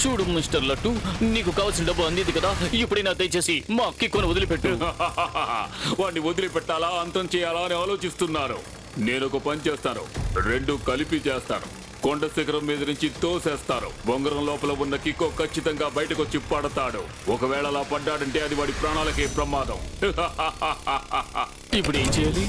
చూడు మిస్టర్ లట్టు, నీకు కావాల్సిన డబ్బు అందింది కదా, ఇప్పుడైనా దయచేసి మా కిక్కును వదిలిపెట్టు. వాడిని వదిలిపెట్టాలా అంతం చేయాలా అని ఆలోచిస్తున్నారు. నేను ఒక పని చేస్తాను, రెండు కలిపి చేస్తాను. కొండ శిఖరం మీద నుంచి తోసేస్తారు. బొంగరం లోపల ఉన్న కిక్కో ఖచ్చితంగా బయటకు వచ్చి పడతాడు. ఒకవేళ అలా పడ్డాడంటే అది వాడి ప్రాణాలకే ప్రమాదం. ఇప్పుడు ఏం చేయాలి?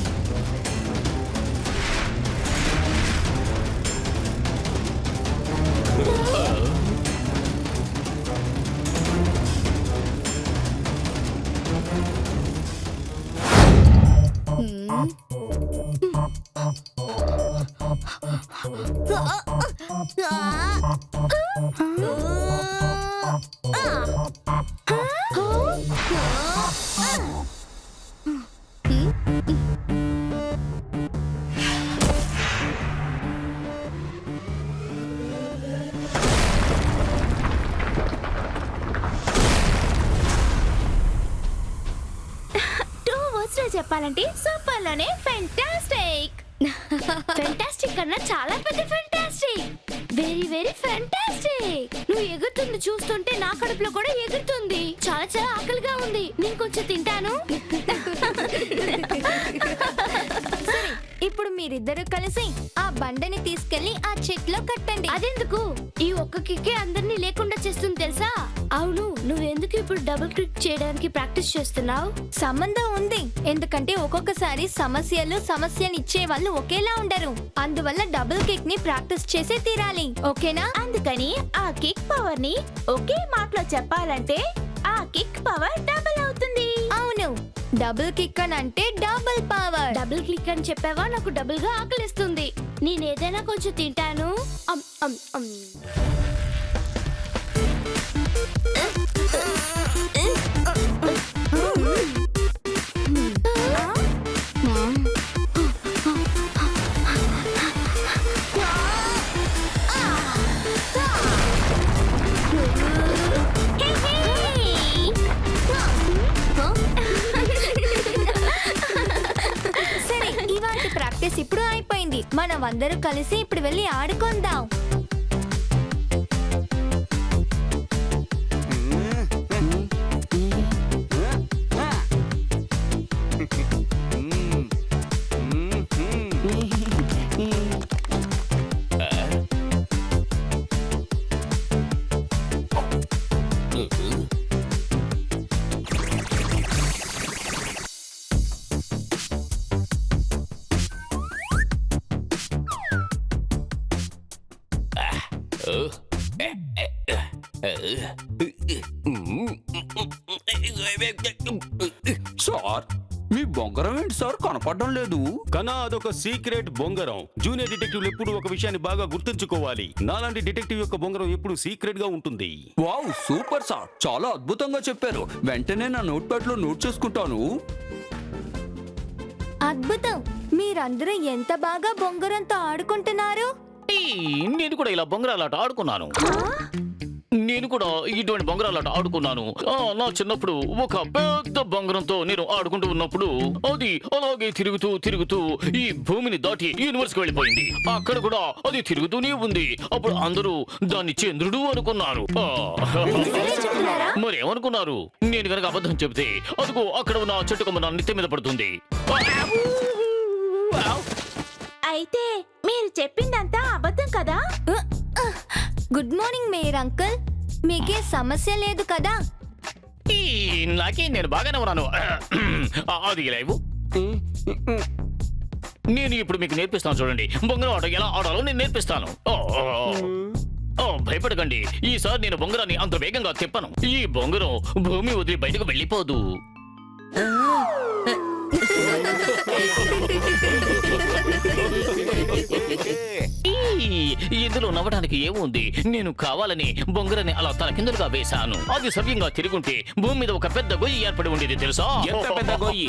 చెప్పాలంటే సూపర్ లోనే ఫెంటాస్టిక్. ఫెంటాస్టిక్ కన్నా చాలా పెద్ద ఫెంటాస్టిక్. Very very fantastic. నువ్వు ఎగురుతుంది చూస్తుంటే నా కడుపులో కూడా ఎగురుతుంది. చాలా చాలా ఆకలిగా ఉంది, నేను కొంచెం తింటాను. సరే, ఇప్పుడు మీరిద్దరు కలిసి ఆ బండని తీసుకెళ్లి ఆ చెట్లో కట్టండి. అదెందుకు? ఈ ఒక్క కిక్కే అందరినీ లేకుండా చేస్తుంది తెలుసా? అవును, నువ్వెందుకు ఇప్పుడు డబుల్ క్లిక్ చేయడానికి ప్రాక్టీస్ చేస్తున్నావు? సంబంధం ఉంది, ఎందుకంటే ఒక్కొక్కసారి సమస్యలు ఇచ్చే వాళ్ళు ఒకేలా ఉండరు. అందువల్ల డబుల్ కిక్ ని ప్రాక్టీస్ చేసే తీరాలి, ఓకేనా? అందుకని ఆ కిక్ పవర్ ని ఒకే మాటలో చెప్పాలంటే ఆ కిక్ పవర్ డబుల్ అవుతుంది. అవును, డబుల్ కిక్ అని అంటే డబుల్ పవర్. డబుల్ క్లిక్ అని చెప్పావా, నాకు డబుల్ గా ఆకలిస్తుంది. నేనేదైనా కొంచెం తింటాను. సరే, ఇవాటి ప్రాక్టీస్ ఇప్పుడు అయిపోయింది. మనం అందరూ కలిసి ఇప్పుడు వెళ్ళి ఆడుకుందాం. సార్, మీ బొంగరం ఏంటి సార్ కనపడడం లేదు? కన్నా అదొక సీక్రెట్ బొంగరం. జూనియర్ డిటెక్టివ్ ఎప్పుడు ఒక విషయాన్ని బాగా గుర్తుంచుకోవాలి. నాలాంటి డిటెక్టివ్ యొక్క బొంగరం ఎప్పుడు సీక్రెట్ గా ఉంటుంది. వావ్, సూపర్ సార్, చాలా అద్భుతంగా చెప్పారు. వెంటనే నా నోట్ ప్యాడ్ లో నోట్ చేసుకుంటాను. అద్భుతం, మీరందరూ ఎంత బాగా బొంగరంతో ఆడుకుంటున్నారు. నేను కూడా ఇలా బొంగరాలాట ఆడుకున్నాను. నేను కూడా ఇటువంటి బొంగరాలాట ఆడుకున్నాను. నా చిన్నప్పుడు ఒక పెద్ద బొంగరంతో నేను ఆడుకుంటూ ఉన్నప్పుడు అది అలాగే తిరుగుతూ తిరుగుతూ ఈ భూమిని దాటి యూనివర్స్ కి వెళ్ళిపోయింది. అక్కడ కూడా అది తిరుగుతూనే ఉంది. అప్పుడు అందరూ దాన్ని చంద్రుడు అనుకున్నారు. మరేమనుకున్నారు? నేను కనుక అబద్ధం చెబితే అదిగో అక్కడ ఉన్న చెట్టు కొమ్మ నా నెత్తి మీద పడుతుంది. అయితే మీరు చెప్పిందంతా అబద్ధం కదా? గుడ్ మార్నింగ్ మేయర్ అంకుల్, మీకే సమస్య లేదు కదా? నాకే, నేను బాగానే ఉన్నాను. అది లైవ్ నేను ఇప్పుడు మీకు నేర్పిస్తాను చూడండి. బొంగరం ఆట ఎలా ఆడాలో నేను నేర్పిస్తాను. భయపడకండి, ఈసారి నేను బొంగరాన్ని అంత వేగంగా తిప్పను. ఈ బొంగరం భూమి వదిలి బయటకు వెళ్ళిపోదు. ఇందులో నవ్వడానికి ఏముంది? నేను కావాలని బొంగరని అలా తలకిందులుగా వేశాను. అది సవ్యంగా తిరుగుంటే భూమి మీద ఒక పెద్ద గొయ్యి ఏర్పడి ఉండేది తెలుసా? ఎంత పెద్ద గొయ్యి?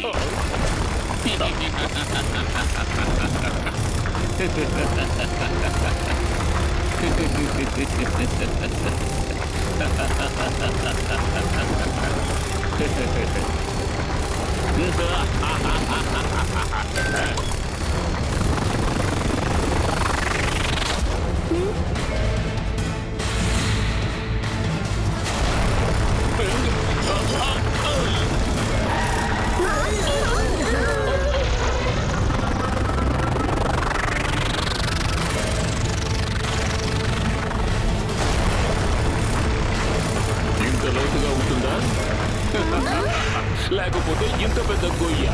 పెద్ద గొయ్య.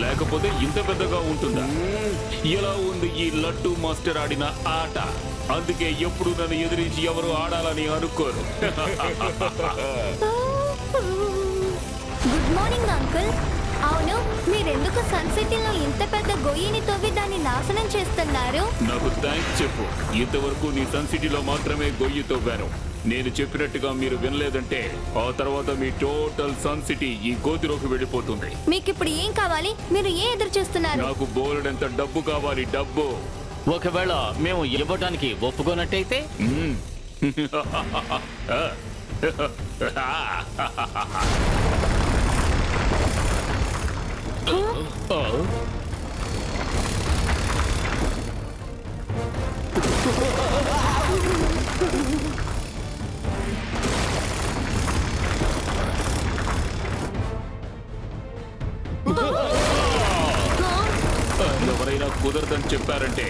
లేకపోతే ఇంత పెద్దగా ఉంటుందా? ఎలా ఉంది ఈ లడ్డు మాస్టర్ ఆడిన ఆట? అందుకే ఎప్పుడు నన్ను ఎదిరించి ఎవరు ఆడాలని అనుకోరు. Good morning uncle. అవును, మీరెందుకు సన్ సిటీలో ఇంత పెద్ద గొయ్యిని తవ్వి దాన్ని నాశనం చేస్తున్నారు? నాకు థ్యాంక్స్ చెప్పు. ఇంతవరకు నీ సన్ సిటీలో మాత్రమే గొయ్యి తవ్వాను. నేను చెప్పినట్టుగా మీరు వినలేదంటే ఆ తర్వాత మీ టోటల్ సన్ సిటీ ఈ గోతిలోకి వెళ్ళిపోతుంది. మీకు ఇప్పుడు ఏం కావాలి? మీరు ఏం ఎదురు చూస్తున్నారు? నాకు బోలెడంత డబ్బు కావాలి, డబ్బు. ఒకవేళ మేము ఇవ్వడానికి ఒప్పుకోనట్టయితే మ్మ్. ఆ, ఎవరైనా కుదరదని చెప్పారంటే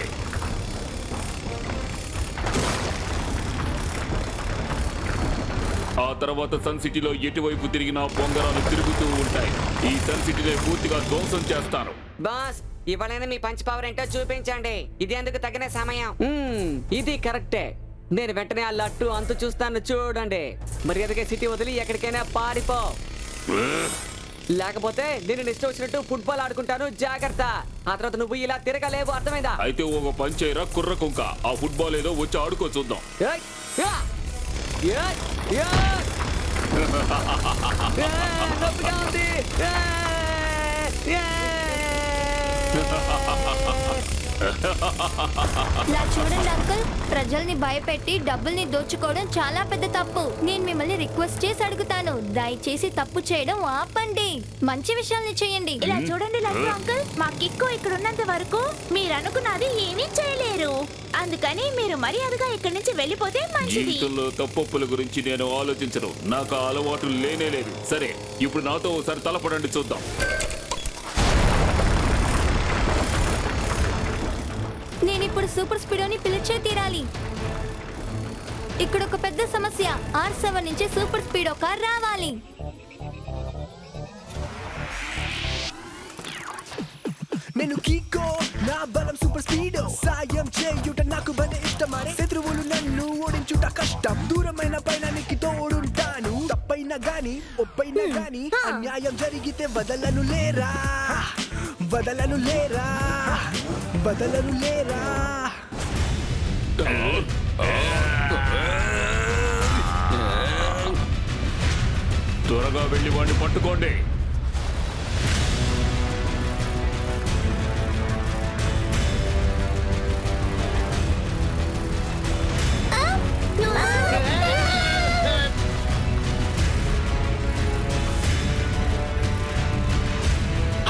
ఆ తర్వాత సన్ సిటీలో ఎటువైపు తిరిగినా బొంగరాలు తిరుగుతూ ఉంటాయి. ఈ సన్ సిటీని పూర్తిగా ధ్వంసం చేస్తాను. బాస్, ఇవాళైనా మీ పంచ్ పవర్ ఏంటో చూపించండి. ఇది ఎందుకు తగిన సమయం. ఇది కరెక్టే. నేను వెంటనే ఆ లట్టు అంతు చూస్తాను, చూడండి. మరి ఎదుగే సిటీ వదిలి ఎక్కడికైనా పారిపో, లేకపోతే నేను ఇష్టం వచ్చినట్టు ఫుట్బాల్ ఆడుకుంటాను, జాగ్రత్త. ఆ తర్వాత నువ్వు ఇలా తిరగలేవు, అర్థమైందా? అయితే ఒక పంచేరా కుర్ర కుంక. ఆ ఫుట్బాల్ ఏదో వచ్చి ఆడుకో చూద్దాం. ఏయ్! యా! ఏయ్! ఏయ్! నొప్పిగా ఉంది. ఇలా చూడండి అంకుల్, ప్రజల్ని భయపెట్టి డబ్బుల్ని దోచుకోవడం చాలా పెద్ద తప్పు. నేను మిమ్మల్ని రిక్వెస్ట్ చేసి అడుగుతాను, దయచేసి తప్పు చేయడం ఆపండి. మంచి విషయాల్ని చేయండి. ఇలా చూడండి లడ్డు అంకుల్, మా కిక్కు ఇక్కడ ఉన్నంత వరకు మీరు అనుకున్నది ఏమీ చేయలేరు. అందుకని మీరు మర్యాదగా ఇక్కడి నుంచి వెళ్ళిపోతే మంచిది. జీవితంలో తప్పొప్పుల గురించి నేను ఆలోచించను. నాకు ఆ అలవాటు లేనే లేదు. సరే, ఇప్పుడు నాతో ఒకసారి తలపడండి చూద్దాం. నేను ఇప్పుడు సూపర్ స్పీడోని పిలిచే తీరాలి. ఇక్కడ ఒక పెద్ద సమస్య. R7 నుంచి సూపర్ స్పీడో కార్ రావాలి. నేను కీకో, నా బలం సూపర్ స్పీడో. సాయం చేయుట నాకు భలే ఇష్టమని, శత్రువులు నన్ను ఓడించుట కష్టం. దూరమైన పైనానికి తోడుంటాను. తప్పైనా గాని ఒప్పైనా గాని అన్యాయం జరిగితే వదలను లేరా, వదలను లేరా, వదలను లేరా. త్వరగా వెళ్ళి వాడిని పట్టుకోండి.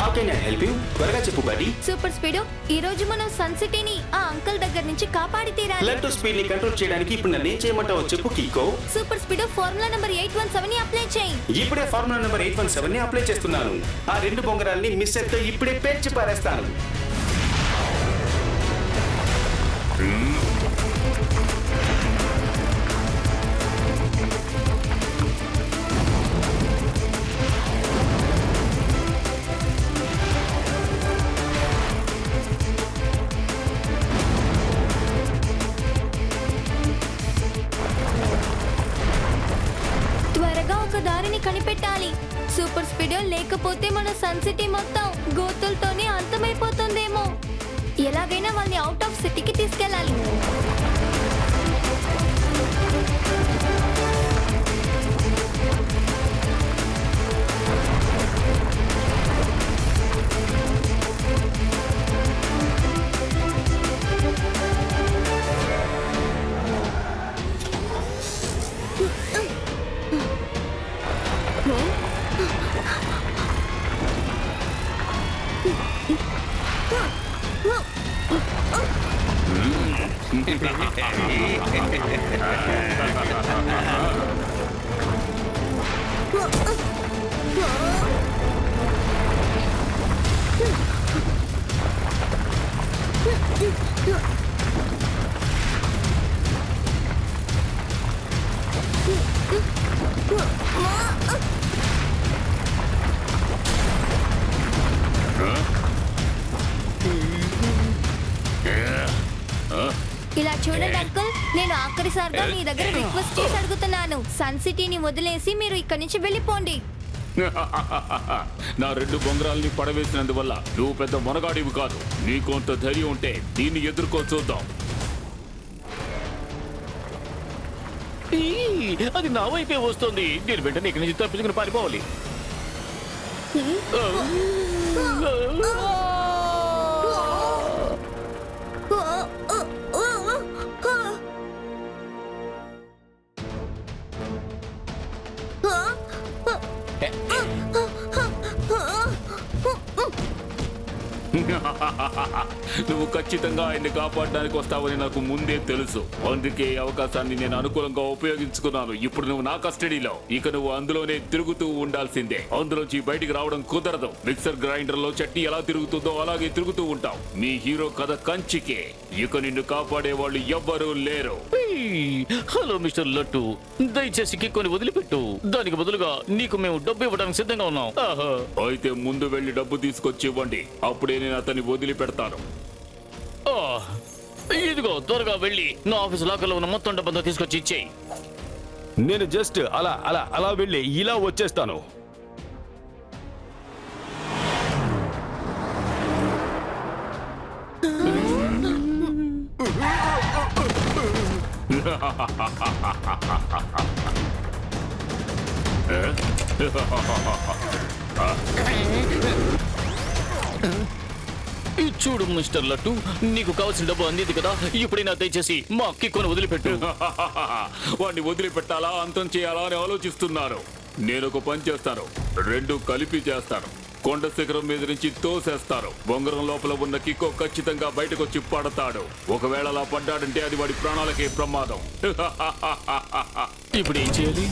How can I help you? త్వరగా చెప్పు బడి. సూపర్ స్పీడో, ఈ రోజు మనం సన్ సిటీని ఆ అంకుల్ దగ్గర నుంచి కాపాడి తీరాలి. లడ్డు స్పీడ్ ని కంట్రోల్ చేయడానికి ఇప్పుడు నన్ను ఏం చేయమంటావో చెప్పు కికో. సూపర్ స్పీడో ఫార్ములా నంబర్ 817 ని అప్లై చేయి. ఇప్పుడే ఫార్ములా నెంబర్ 817 ని అప్లై చేస్తున్నాను. ఆ రెండు బొంగరాల్ని మిస్ అయితే ఇప్పుడే పేర్చి పారేస్తాను. త్వరగా ఒక దారిని కనిపెట్టాలి. సూపర్ స్పీడో లేకపోతే మన సన్ సిటీ మొత్తం గోతులతోనే అంతమైపోతుందేమో. ఎలాగైనా వాళ్ళని అవుట్ ఆఫ్ సిటీకి తీసుకెళ్ళాలి. ఇలా చూడండి అంకుల్, నేను ఆఖరిసారిగా మీ దగ్గర రిక్వెస్ట్ చేసి అడుగుతున్నాను. సన్ సిటీని వదిలేసి మీరు ఇక్కడి నుంచి వెళ్ళిపోండి. నా 2 బొంగరాల్ని పడవేసినందువల్ల నువ్వు పెద్ద మొనగాడివి కాదు. నీకు అంత ధైర్యం ఉంటే దీన్ని ఎదుర్కో చూద్దాం. అది నా వైపే వస్తుంది. నేను వెంటనే ఇక్కడి నుంచి తప్పించుకుని పారిపోవాలి. నువ్వు ఖచ్చితంగా ఆయన్ని కాపాడడానికి వస్తావని నాకు ముందే తెలుసు. అందుకే ఈ అవకాశాన్ని నేను అనుకూలంగా ఉపయోగించుకున్నాను. ఇప్పుడు నువ్వు నా కస్టడీలో. ఇక నువ్వు అందులోనే తిరుగుతూ ఉండాల్సిందే. అందులోంచి బయటికి రావడం కుదరదు. మిక్సర్ గ్రైండర్ లో చట్నీ ఎలా తిరుగుతుందో అలాగే తిరుగుతూ ఉంటావు. మీ హీరో కథ కంచికే. ఇక నిన్ను కాపాడే వాళ్ళు ఎవ్వరూ లేరు. హలో మిస్టర్ లట్టు, దయచేసి కిక్కుని వదిలిపెట్టు. దానికి బదులుగా నీకు మేము డబ్బు ఇవ్వడానికి సిద్ధంగా ఉన్నాం. అయితే ముందు వెళ్ళి డబ్బు తీసుకొచ్చి ఇవ్వండి. అప్పుడే నేను అతన్ని వదిలిపెడతాను. ఇదిగో త్వరగా వెళ్ళి నా ఆఫీస్ లాకర్లో ఉన్న మొత్తం డబ్బంతా తీసుకొచ్చి ఇచ్చేయి. నేను జస్ట్ అలా అలా అలా వెళ్ళి ఇలా వచ్చేస్తాను. చూడు మిస్టర్ లట్టు, నీకు కావాల్సిన డబ్బు అందింది కదా. ఇప్పుడైనా దయచేసి మా కిక్కుని వదిలిపెట్టు. వాడిని వదిలిపెట్టాలా అంతం చేయాలా అని ఆలోచిస్తున్నారు. నేను ఒక పని చేస్తాను. 2 కలిపి చేస్తాను. కొండ శిఖరం మీద నుంచి తోసేస్తారు. బొంగరం లోపల ఉన్న కిక్కో ఖచ్చితంగా బయటకు వచ్చి పడతాడు. ఒకవేళ అలా పడ్డాడంటే అది వాడి ప్రాణాలకే ప్రమాదం. ఇప్పుడు ఏం చేయాలి?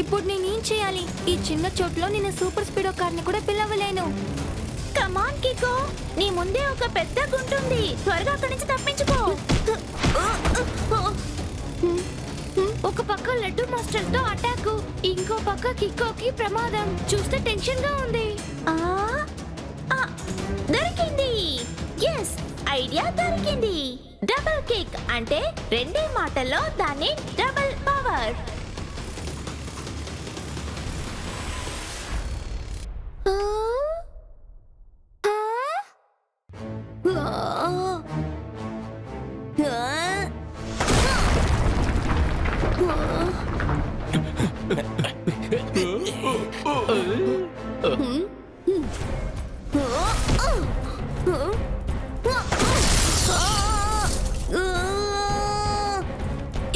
ఇప్పుడు నేనేం చేయాలి? ఈ చిన్న చోట్లో నేను సూపర్ స్పీడో కార్ని కూడా పిలవలేను. కమాన్ కికో, నీ ముందే ఒక పెద్ద గుంటుంది. త్వరగా అక్కడి నుంచి తప్పించుకో. ఒక పక్క లడ్డు మాస్టర్ తో అటాక్, ఇంకో పక్క కికోకి ప్రమాదం. చూస్తే టెన్షన్ గా ఉంది. దొరికింది. ఎస్, ఐడియా దొరికింది. డబుల్ కిక్ అంటే 2 మాటల్లో దాన్ని డబుల్ పవర్.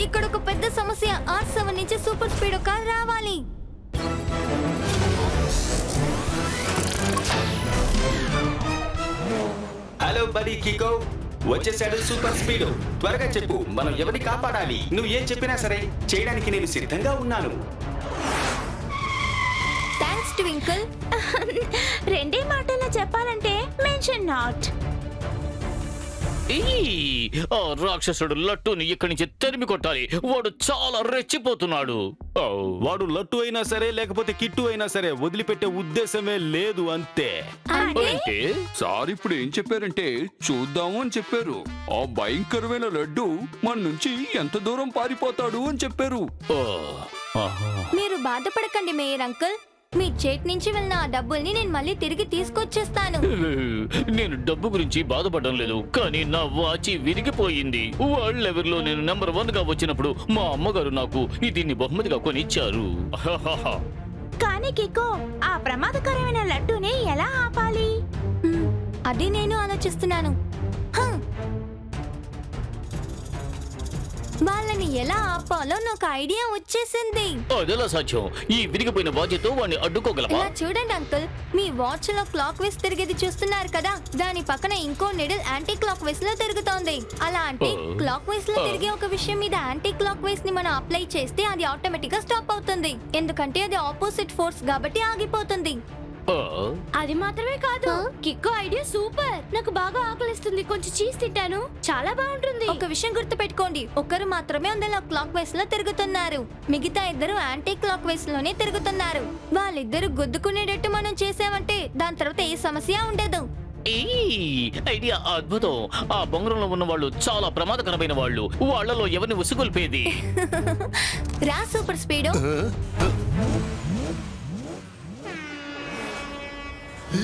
ఇక్కడ ఒక పెద్ద సమస్య. R7 నుంచి సూపర్ స్పీడో కార్ రావాలి. హలో బడీ కికో, వచ్చేసాడు సూపర్ స్పీడ్. త్వరగా చెప్పు, మనం ఎవరిని కాపాడాలి? నువ్వు ఏం చెప్పినా సరే చేయడానికి నేను సిద్ధంగా ఉన్నాను. Thanks twinkle. 2 మాటల్లో చెప్పాలంటే మెన్షన్ నాట్. ఆ రాక్షసుడు లట్టుని ఇక్కడి నుంచి తరిమి కొట్టాలి. వాడు చాలా రెచ్చిపోతున్నాడు. వాడు లట్టు అయినా సరే లేకపోతే కిట్టు అయినా సరే వదిలిపెట్టే ఉద్దేశమే లేదు. అంతే. అంటే సార్ ఇప్పుడు ఏం చెప్పారంటే చూద్దాము అని చెప్పారు. ఆ భయంకరమైన లడ్డు మన నుంచి ఎంత దూరం పారిపోతాడు అని చెప్పారు. మీరు బాధపడకండి మేయర్ అంకుల్. మీ చేతి నుంచి వెళ్ళిన ఆ డబ్బుల్ని నేను మళ్ళీ తిరిగి తీసుకొచ్చేస్తాను. నేను డబ్బు గురించి బాధపడడం లేదు, కానీ నా వాచి విరిగిపోయింది. వరల్డ్ లెవెల్ లో నేను నెంబర్ 1 గా వచ్చినప్పుడు మా అమ్మగారు నాకు దీన్ని బహుమతిగా కొనిచ్చారు. కానీ కికో, ఆ ప్రమాదకరమైన లడ్డూని ఎలా ఆపాలి? అది నేను ఆలోచిస్తున్నాను. హ! వాళ్ళని ఎలా ఆపాలో నాకు ఐడియా వచ్చేసింది. అదెలా సాధ్యం? ఈ విరిగిపోయిన వాచ్తో వాడిని అడ్డుకోగలమా? ఇలా చూడండి అంకుల్, మీ వాచ్ లో క్లాక్ వైస్ తిరిగేది చూస్తున్నారు కదా, దాని పక్కన ఇంకో నిడిల్ యాంటీ క్లాక్ వైస్ లో తిరుగుతోంది. అలా అంటే క్లాక్ వైస్ లో తిరిగే ఒక విషయం మీద యాంటీ క్లాక్ వైస్ ని మనం అప్లై చేస్తే అది ఆటోమేటిక్ గా స్టాప్ అవుతుంది, ఎందుకంటే అది ఆపోజిట్ ఫోర్స్ కాబట్టి ఆగిపోతుంది. ఆ, అది మాత్రమే కాదు, కిక్కో ఐడియా సూపర్. నాకు బాగా ఆకలిస్తుంది, కొంచెం చీజ్ తింటాను. చాలా బాగుంటుంది. ఒక విషయం గుర్తు పెట్టుకోండి, ఒకరు మాత్రమే అందులో క్లాక్ వైస్ లో తిరుగుతున్నారు, మిగతా ఇద్దరు యాంటీ క్లాక్ వైస్ లోనే తిరుగుతున్నారు. వాళ్ళిద్దరు గుద్దుకునేటట్టు మనం చేసామంటే దాని తర్వాత ఏ సమస్య ఉండదు. ఈ ఐడియా అద్భుతం. ఆ బొంగరంలో ఉన్న వాళ్ళు చాలా ప్రమాదకరమైన వాళ్ళు. వాళ్ళలో ఎవరిని ఉసుగొల్పేది? రా super speed.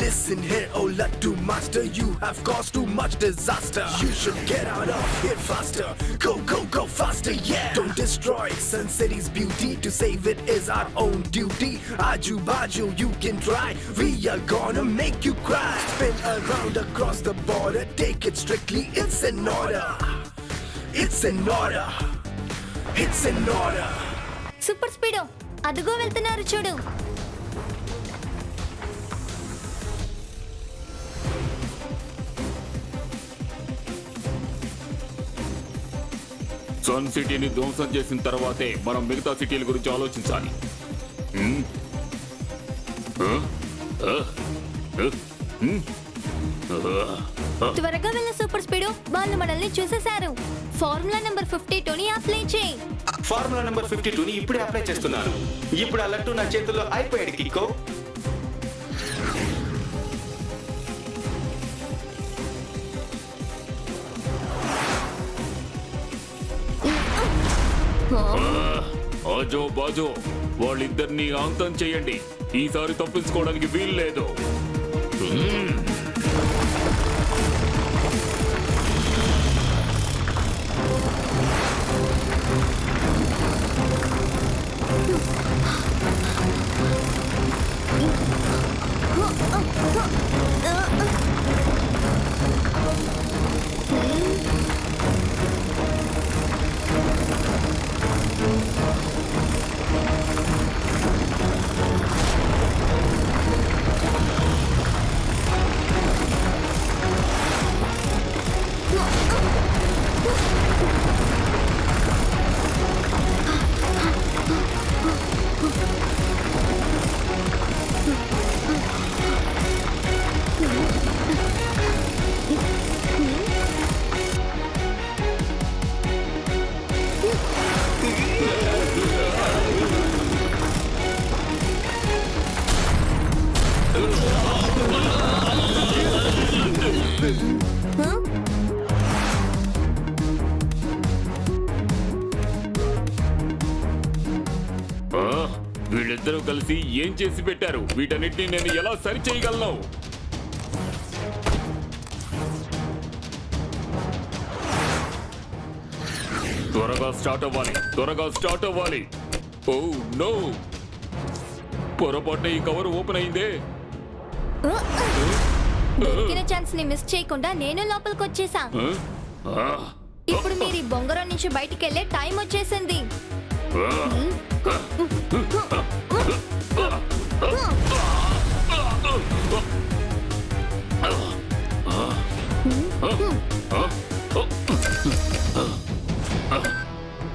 Listen here, oh Lattu master, you have caused too much disaster. You should get out of here faster. Go, go, go faster, yeah. Don't destroy Sun City's beauty. To save it is our own duty. Aju Baju, you can try. We are gonna make you cry. Spin around across the border. Take it strictly, it's an order. It's an order. It's an order. Super speed, అదుగో వెళ్తున్నారు చూడు. Sun సిటీని ధ్వంసం చేసిన తర్వాతే మనం మిగతా సిటీల గురించి ఆలోచించాలి. త్వరగా వెళ్ళ సూపర్ స్పీడ్, వాళ్ళు మనల్ని చూసేశారు. ఫార్ములా నెంబర్ 52ని అప్లై చేయి. ఫార్ములా నెంబర్ 52ని ఇప్పుడే అప్లై చేస్తున్నాను. ఇప్పుడు ఆ లట్టు నా చేతుల్లో అయిపోయాడు కిక్కో. అజో బాజో, వాళ్ళిద్దరినీ అంతం చేయండి. ఈసారి తప్పించుకోవడానికి వీలు లేదు. వీళ్ళిద్దరూ కలిసి ఏం చేసి పెట్టారు? వీటన్నిటిని నేను ఎలా సరి చేయగలను? త్వరగా స్టార్ట్ అవ్వాలి, త్వరగా స్టార్ట్ అవ్వాలి. ఓ నో, పొరపాటున ఈ కవర్ ఓపెన్ అయిందే. దొరికిన ఛాన్స్ ని మిస్ చేయకుండా నేను లోపలికి వచ్చేసా. ఇప్పుడు మీరు ఈ బొంగరం నుంచి బయటికి వెళ్ళే టైం వచ్చేసింది.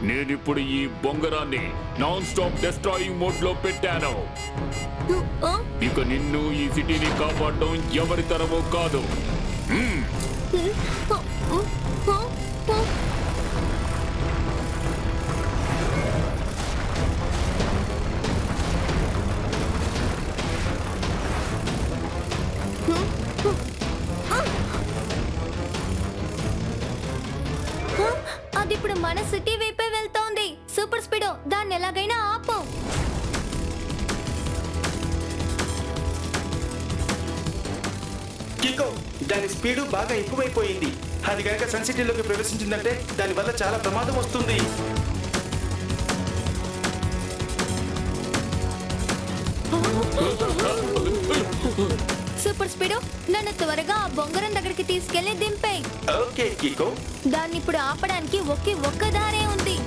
నేనిప్పుడు ఈ బొంగరాన్ని నాన్ స్టాప్ డెస్ట్రాయింగ్ మోడ్ లో పెట్టాను. ఇక నిన్ను ఈ సిటీని కాపాడడం ఎవరి తరమో కాదు. అది ఇప్పుడు మన సిటీ వైపే వెళ్తోంది. సూపర్ స్పీడో, దాన్ని ఎలాగైనా ఆపు. కిక్కో, దాని స్పీడు బాగా ఎక్కువైపోయింది. అది కనుక సన్ సిటీలోకి ప్రవేశించిందంటే దానివల్ల చాలా ప్రమాదం వస్తుంది. సూపర్ సూపర్ స్పీడు, నన్ను త్వరగా ఆ బొంగరం దగ్గరికి తీసుకెళ్లి దింపేయ్. ఓకే కికో. దాన్ని ఇప్పుడు ఆపడానికి ఒక్క దారే ఉంది.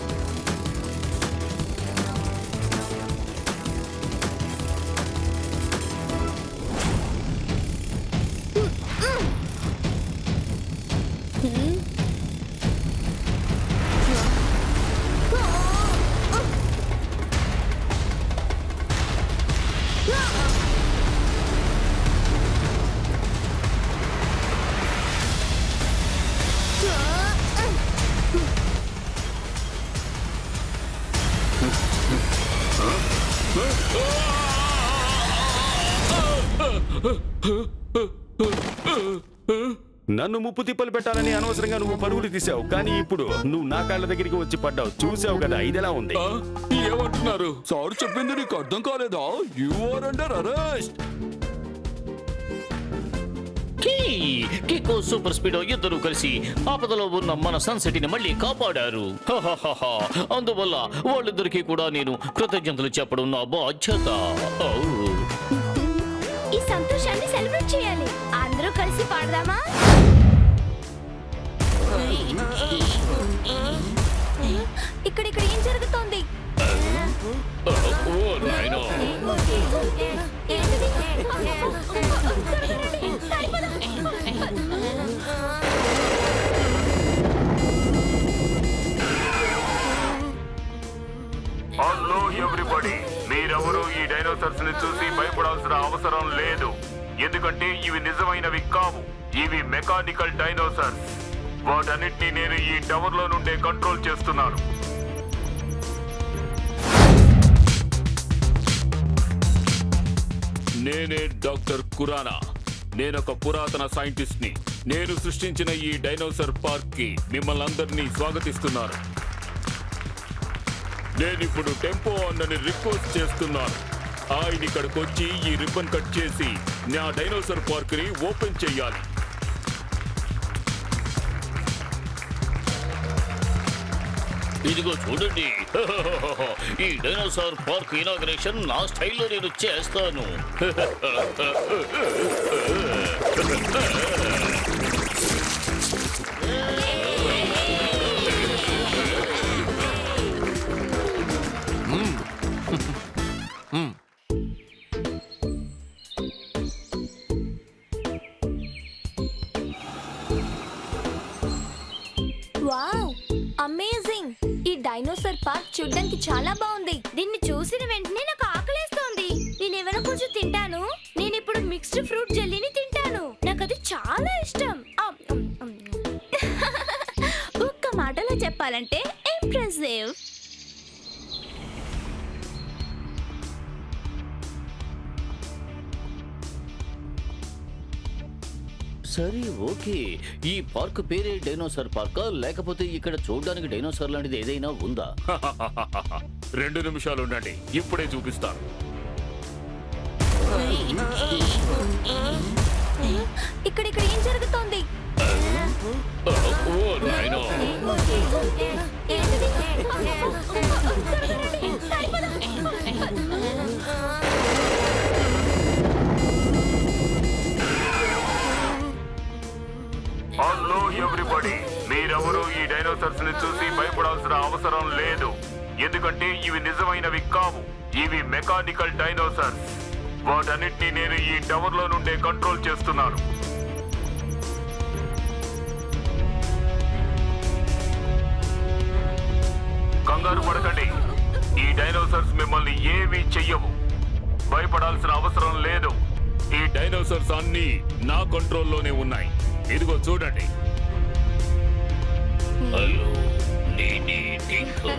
నన్ను ముప్పు తిప్పలు పెట్టాలని అనవసరంగా నువ్వు పరుగులు తీసావు, కానీ ఇప్పుడు నువ్వు నా కాళ్ళ దగ్గరికి వచ్చి పడ్డావు. చూసావు కదా ఇదెలా ఉంది? ఏమంటున్నారు? సార్ చెప్పింది నీకు అర్థం కాలేదా? You are under arrest. Kicko Super Speedo ఇద్దరు కలిసి ఆపదలో ఉన్న మన సన్ సిటీని మళ్ళీ కాపాడారు. అందువల్ల వాళ్ళిద్దరికీ కూడా నేను కృతజ్ఞతలు చెప్పడం నా బాధ్యత. ఈ సంతోషాన్ని సెలబ్రేట్ చేయాలి. అందరూ కలిసి పాడదామా? ఇక్కడ ఏం జరుగుతోంది? హలో ఎవ్రీబడీ, మీరెవరూ ఈ డైనోసార్స్ ని చూసి భయపడాల్సిన అవసరం లేదు, ఎందుకంటే ఇవి నిజమైనవి కావు. ఇవి మెకానికల్ డైనోసార్స్. వాటన్నిటినీ నేను ఈ టవర్ లో నుండే కంట్రోల్ చేస్తున్నాను. నేనే డాక్టర్ కురానా. నేనొక పురాతన సైంటిస్ట్ ని. నేను సృష్టించిన ఈ డైనోసార్ పార్క్ కి మిమ్మల్ని అందరినీ స్వాగతిస్తున్నాను. నేనిప్పుడు టెంపో అన్నని రిక్వెస్ట్ చేస్తున్నాను. ఆయన ఇక్కడికి వచ్చి ఈ రిబ్బన్ కట్ చేసి నా డైనోసార్ పార్క్ ని ఓపెన్ చెయ్యాలి. ఇదిగో చూడండి, ఈ డైనోసార్ పార్క్ ఇనాగ్రేషన్ నా స్టైల్లో నేను చేస్తాను. Wow, amazing! ఈ డైనోసార్ పార్క్ చూడడానికి చాలా బాగుంది. దీన్ని చూసిన వెంటనే నాకు ఆకలేస్తోంది. నేనేమైనా కొంచెం తింటాను. నేను ఇప్పుడు మిక్స్డ్ ఫ్రూట్ జెల్లీని తింటాను. నాకు అది చాలా ఇష్టం. ఒక్క మాటలో చెప్పాలంటే ఇంప్రెసివ్. సరే, ఓకే. ఈ పార్క్ పేరే డైనోసార్ పార్కా, లేకపోతే ఇక్కడ చూడడానికి డైనోసార్ లాంటిది ఏదైనా ఉందా? 2 నిమిషాలు ఉండండి, ఇప్పుడే చూపిస్తాను. ఇక్కడ ఏం జరుగుతోంది? హలో ఎవ్రీబడీ, మీరెవరూ ఈ డైనోసార్స్ ని చూసి భయపడాల్సిన అవసరం లేదు, ఎందుకంటే ఇవి నిజమైనవి కావు. ఇవి మెకానికల్ డైనోసార్స్. వాటన్నిటినీ నేను ఈ టవర్ లో నుండే కంట్రోల్ చేస్తున్నాను. కంగారు పడకండి, ఈ డైనోసార్స్ మిమ్మల్ని ఏమీ చెయ్యవు. భయపడాల్సిన అవసరం లేదు. ఈ డైనోసార్స్ అన్నీ నా కంట్రోల్లోనే ఉన్నాయి. ఇదిగో చూడండి. హలో, నేనే కికో.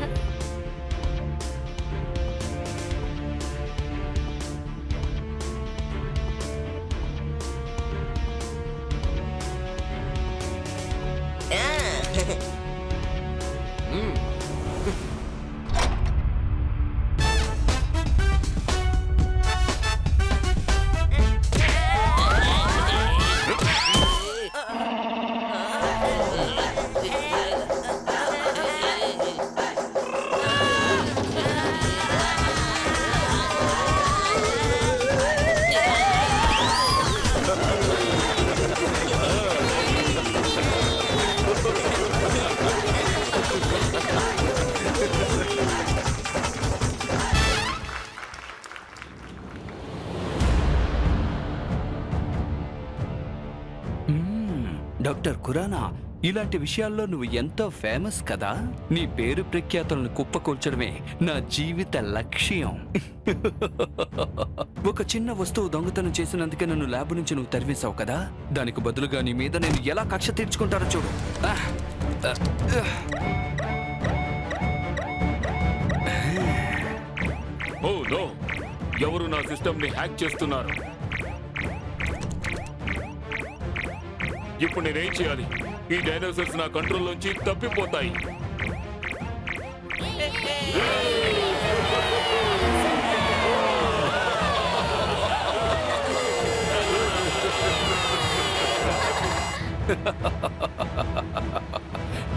డాక్టర్ ఖురానా, ఇలాంటి విషయాల్లో నువ్వు ఎంతో ఫేమస్ కదా. నీ పేరు ప్రఖ్యాతులను కుప్పకూల్చడమే నా జీవిత లక్ష్యం. ఒక చిన్న వస్తువు దొంగతనం చేసినందుకే నన్ను ల్యాబ్ నుంచి నువ్వు తరివేశావు కదా. దానికి బదులుగా నీ మీద నేను ఎలా కక్ష తీర్చుకుంటారో చూడు. ఓ నో, ఎవరు నా సిస్టమ్ ని హ్యాక్ చేస్తున్నారు? ఇప్పుడు నేనేం చేయాలి? ఈ డైనోసార్స్ నా కంట్రోల్లోంచి తప్పిపోతాయి.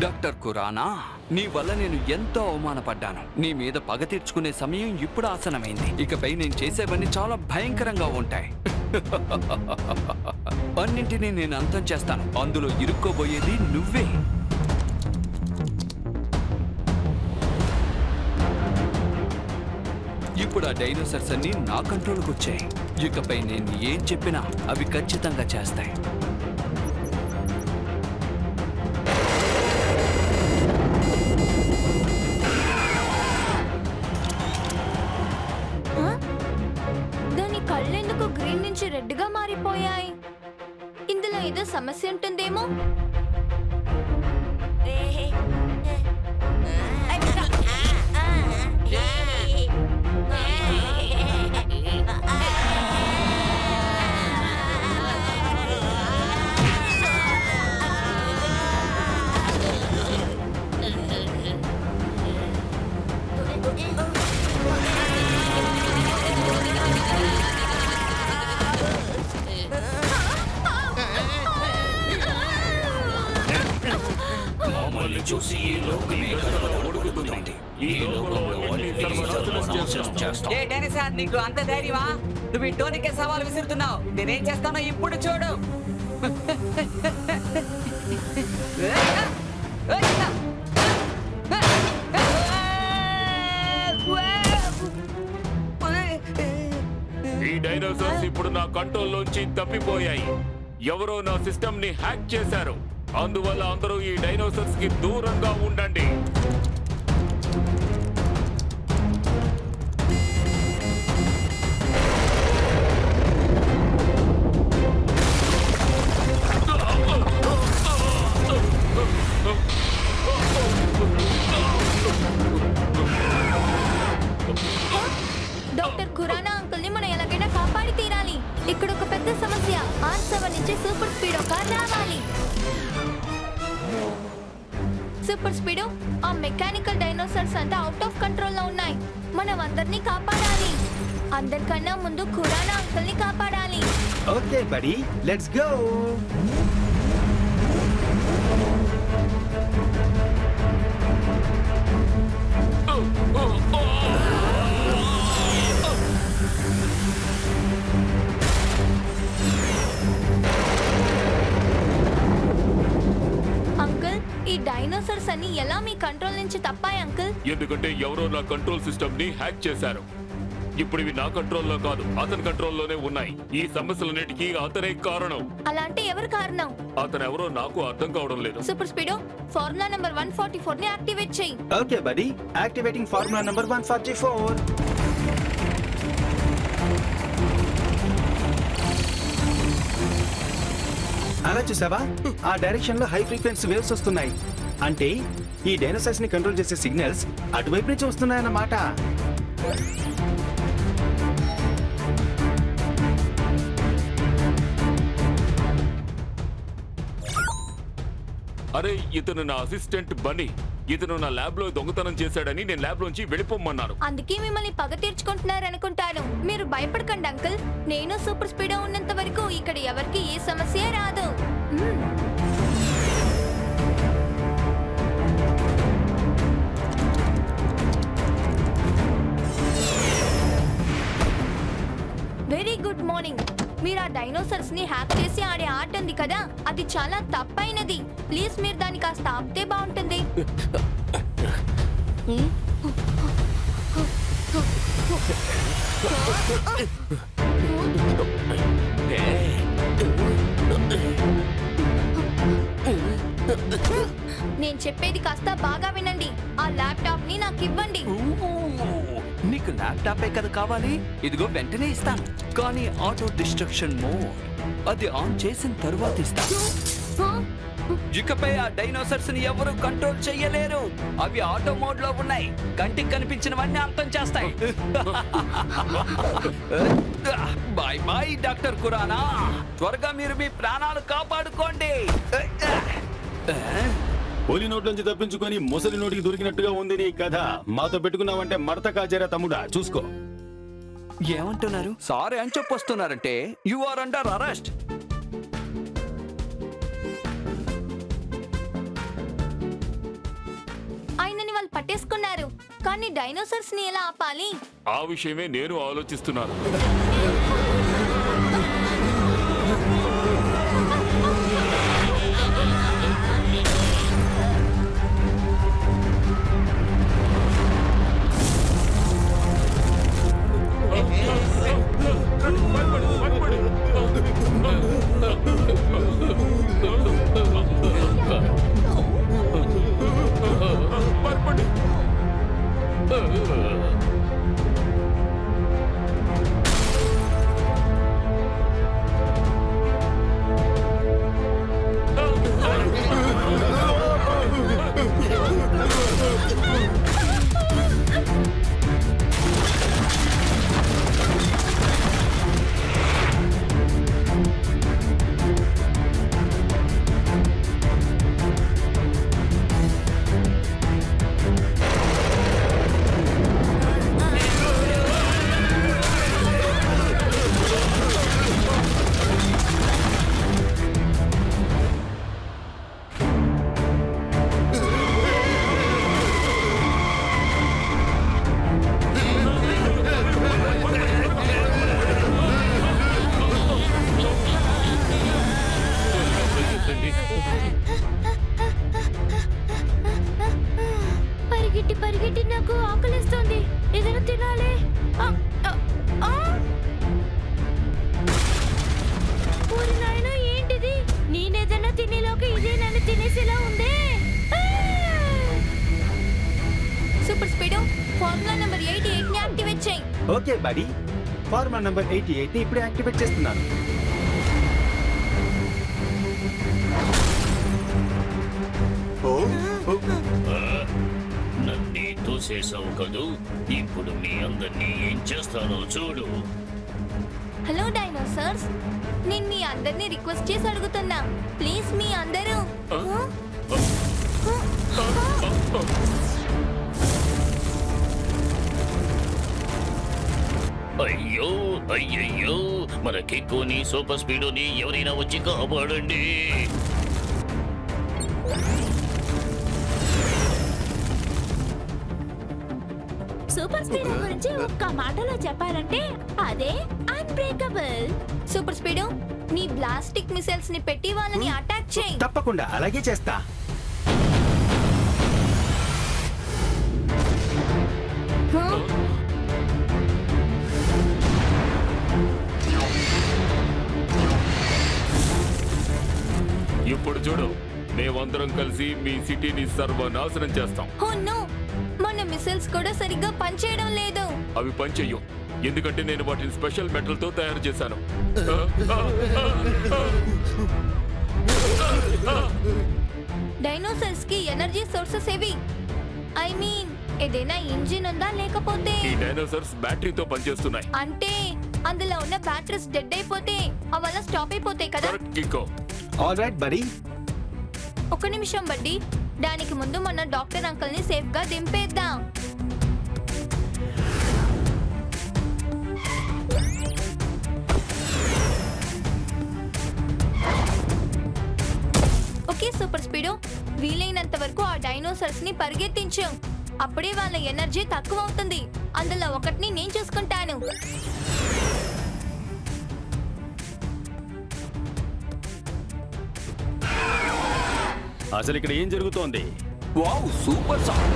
డాక్టర్ ఖురానా, నీ వల్ల నేను ఎంతో అవమానపడ్డాను. నీ మీద పగ తీర్చుకునే సమయం ఇప్పుడు ఆసనమైంది. ఇకపై నేను చేసేవన్నీ చాలా భయంకరంగా ఉంటాయి. అన్నింటినీ నేను అంతం చేస్తాను. అందులో ఇరుక్కోబోయేది నువ్వే. ఇప్పుడు ఆ డైనోసార్స్ అన్ని నా కంట్రోల్కి వచ్చాయి. ఇకపై నేను ఏం చెప్పినా అవి ఖచ్చితంగా చేస్తాయి. దాని కళ్ళెందుకు గ్రీన్ నుంచి రెడ్ గా మారిపోయాయి? ఇందులో ఏదో సమస్య ఉంటుందేమో. చూసి ఈ లోకమే ఉడుకుతుంది. ఈ లోకంలో ఏ డైనోసార్, నీకు అంత ధైర్యమా? నువ్వు ఈ టోనీకే సవాల్ విసురుతున్నావు. నేనేం చేస్తానో ఇప్పుడు చూడు. ఈ డైనోసార్స్ ఇప్పుడు నా కంట్రోల్లోంచి తప్పిపోయాయి. ఎవరో నా సిస్టమ్ ని హ్యాక్ చేశారు. అందువల్ల అందరూ ఈ డైనోసార్స్ కి దూరంగా ఉండండి. డాక్టర్ ఖురానా అంకుల్ ని మనం ఎలాగైనా కాపాడి తీరాలి. ఇక్కడ ఒక పెద్ద సమస్య. R7 నుంచి సూపర్ స్పీడో కార్ రావాలి. సూపర్ స్పీడో, ఆ మెకానికల్ డైనోసార్స్ అంతా అవుట్ ఆఫ్ కంట్రోల్ లో ఉన్నాయి. మనం అందరినీ కాపాడాలి. అందరికన్నా ముందు ఖురానా అంకుల్ ని కాపాడాలి. Okay buddy, let's go. Uncle, ఈ డైనోసార్స్ అన్ని ఎలా మీ కంట్రోల్ నుంచి తప్పాయి అంకుల్? ఎందుకంటే ఎవరో నా కంట్రోల్ సిస్టమ్ ని హ్యాక్ చేశారు. ఇప్పుడు ఇవి నా కంట్రోల్లో కాదు, అతని కంట్రోల్లోనే ఉన్నాయి. ఈ సమస్యలన్నిటికీ అతనే కారణం. అలా అంటే ఎవరు కారణం? అతను ఎవరో నాకు అర్థం కావడం లేదు. సూపర్ స్పీడో, ఫార్ములా నంబర్ 144 ని యాక్టివేట్ చేయి. Okay buddy, activating formula number 144. అలా చూసావా, ఆ డైరెక్షన్ లో హై ఫ్రీక్వెన్సీ వేవ్స్ వస్తున్నాయి. అంటే ఈ డైనోసార్స్ ని కంట్రోల్ చేసే సిగ్నల్స్ అటువైపు నుంచి వస్తున్నాయన్నమాట. అరే, ఇతను నా అసిస్టెంట్ బన్నీ. ఇతను నా ల్యాబ్ లో దొంగతనం చేశాడని నేను ల్యాబ్ లోంచి వెళ్ళిపోమన్నాను. అందుకే మిమ్మల్ని పగ తీర్చుకుంటున్నారు అనుకుంటాను. మీరు భయపడకండి అంకుల్. నేను సూపర్ స్పీడో ఉన్నంత వరకు ఇక్కడ ఎవరికి ఏ సమస్య రాదు. Very good morning. మీరు ఆ డైనోసార్స్ ని హ్యాక్ చేసి ఆడే ఆట ఉంది కదా, అది చాలా తప్పైనది. ప్లీజ్ మీరు దాన్ని కాస్త ఆపితే బాగుంటుంది. నేను చెప్పేది కాస్త బాగా వినండి. ఆ ల్యాప్టాప్ ని నాకు ఇవ్వండి. నీకు ల్యాప్టాపే కదా కావాలి, ఇదిగో వెంటనే ఇస్తాను. కానీ ఆటో డిస్ట్రక్షన్ మోడ్ అది ఆన్ చేసిన తరువాత ఇస్తాను. ఇకపై ఆ డైనోసార్స్ ని ఎవరు కంట్రోల్ చెయ్యలేరు. అవి ఆటో మోడ్ లో ఉన్నాయి. కంటికి కనిపించినవన్నీ అంతం చేస్తాయి. Bye bye doctor Khurana. త్వరగా మీరు మీ ప్రాణాలు కాపాడుకోండి. పోలి నోట్ నుంచి తప్పించుకొని ముసలి నోటికి దొరికినట్టుగా ఉంది నీ కథ. మాతో పెట్టుకున్నావంటే మడత కాజేరా తమ్ముడా, చూసుకో. ఏమంటున్నారు? సారీ అని చెప్పొస్తున్నారంటే యు ఆర్ అండర్ అరెస్ట్. ఆయనని వాళ్ళు పట్టేసుకున్నారు. కానీ డైనోసార్స్ ని ఎలా ఆపాలి? ఆ విషయమే నేను ఆలోచిస్తున్నాను. పరిగెట్టి పరిగెట్టి నాకు ఆకలిస్తుంది. ఏదైనా తినాలి. ఊరి నాయన, ఏంటిది? నేనేదైనా తినేలోకి ఇదే నన్ను తినేసేలా ఉంది. సూపర్ స్పీడ్ ఫార్ములా నెంబర్ 88 ని యాక్టివేట్ చేయి. ఓకే బడి, ఫార్ములా నంబర్ 88 ని ఇప్పుడే యాక్టివేట్ చేస్తున్నాను. నన్ను తోసేసావు కదూ. ఇప్పుడు మీ అందరినీ ఏం చేస్తానో చూడు. హలో డైనోసార్స్, నేను మీ అందరినీ రిక్వెస్ట్ చేసి అడుగుతున్నా. ప్లీజ్ మీ అందరూ అయ్యో అయ్యయ్యో, మన కిక్కుని సూపర్ స్పీడుని ఎవరైనా వచ్చి కాపాడండి. సూపర్ స్పీడ్ గురించి ఒక్క మాటలో చెప్పాలంటే అదే అన్బ్రేకబుల్. సూపర్ స్పీడ్ నీ బ్లాస్టిక్ మిసైల్స్ ని పెట్టి వాళ్ళని అటాక్ చేయి. తప్పకుండా అలాగే చేస్తా. ఇప్పుడు చూడు, మేమందరం కలిసి మీ సిటీని సర్వనాశనం చేస్తాం. ఓ నో, మన మిసైల్స్ కూడా సరిగ్గా పనిచేయడం లేదు. అవి పనిచెయ్యు, ఎందుకంటే నేను వాటిని స్పెషల్ మెటల్ తో తయారు చేశాను. డైనోసార్స్ కి ఎనర్జీ సోర్సెస్ ఏవి? ఐ మీన్ ఏదైనా ఇంజిన్ ఉందా, లేకపోతే ఈ డైనోసార్స్ బ్యాటరీతో పనిచేస్తున్నాయి. అంటే అందులో ఉన్న బ్యాటరీస్ డెడ్ అయిపోతే అవల్ల స్టాప్ అయిపోతాయి కదా? కరెక్ట్ కిక్కో. ఆల్ రైట్ బడి. ఒక్క నిమిషం బడ్డీ, దానికి ముందు మన డాక్టర్ అంకుల్ ని సేఫ్ గా దింపేద్దాం. ఓకే సూపర్ స్పీడ్, వీలైనంత వరకు ఆ డైనోసార్స్ ని పరిగెత్తించు. అప్పుడే వాళ్ళ ఎనర్జీ తక్కువ అవుతుంది. అందులో ఒకటిని నేను చూసుకుంటాను. అసలు ఇక్కడ ఏం జరుగుతోంది? Wow, super song.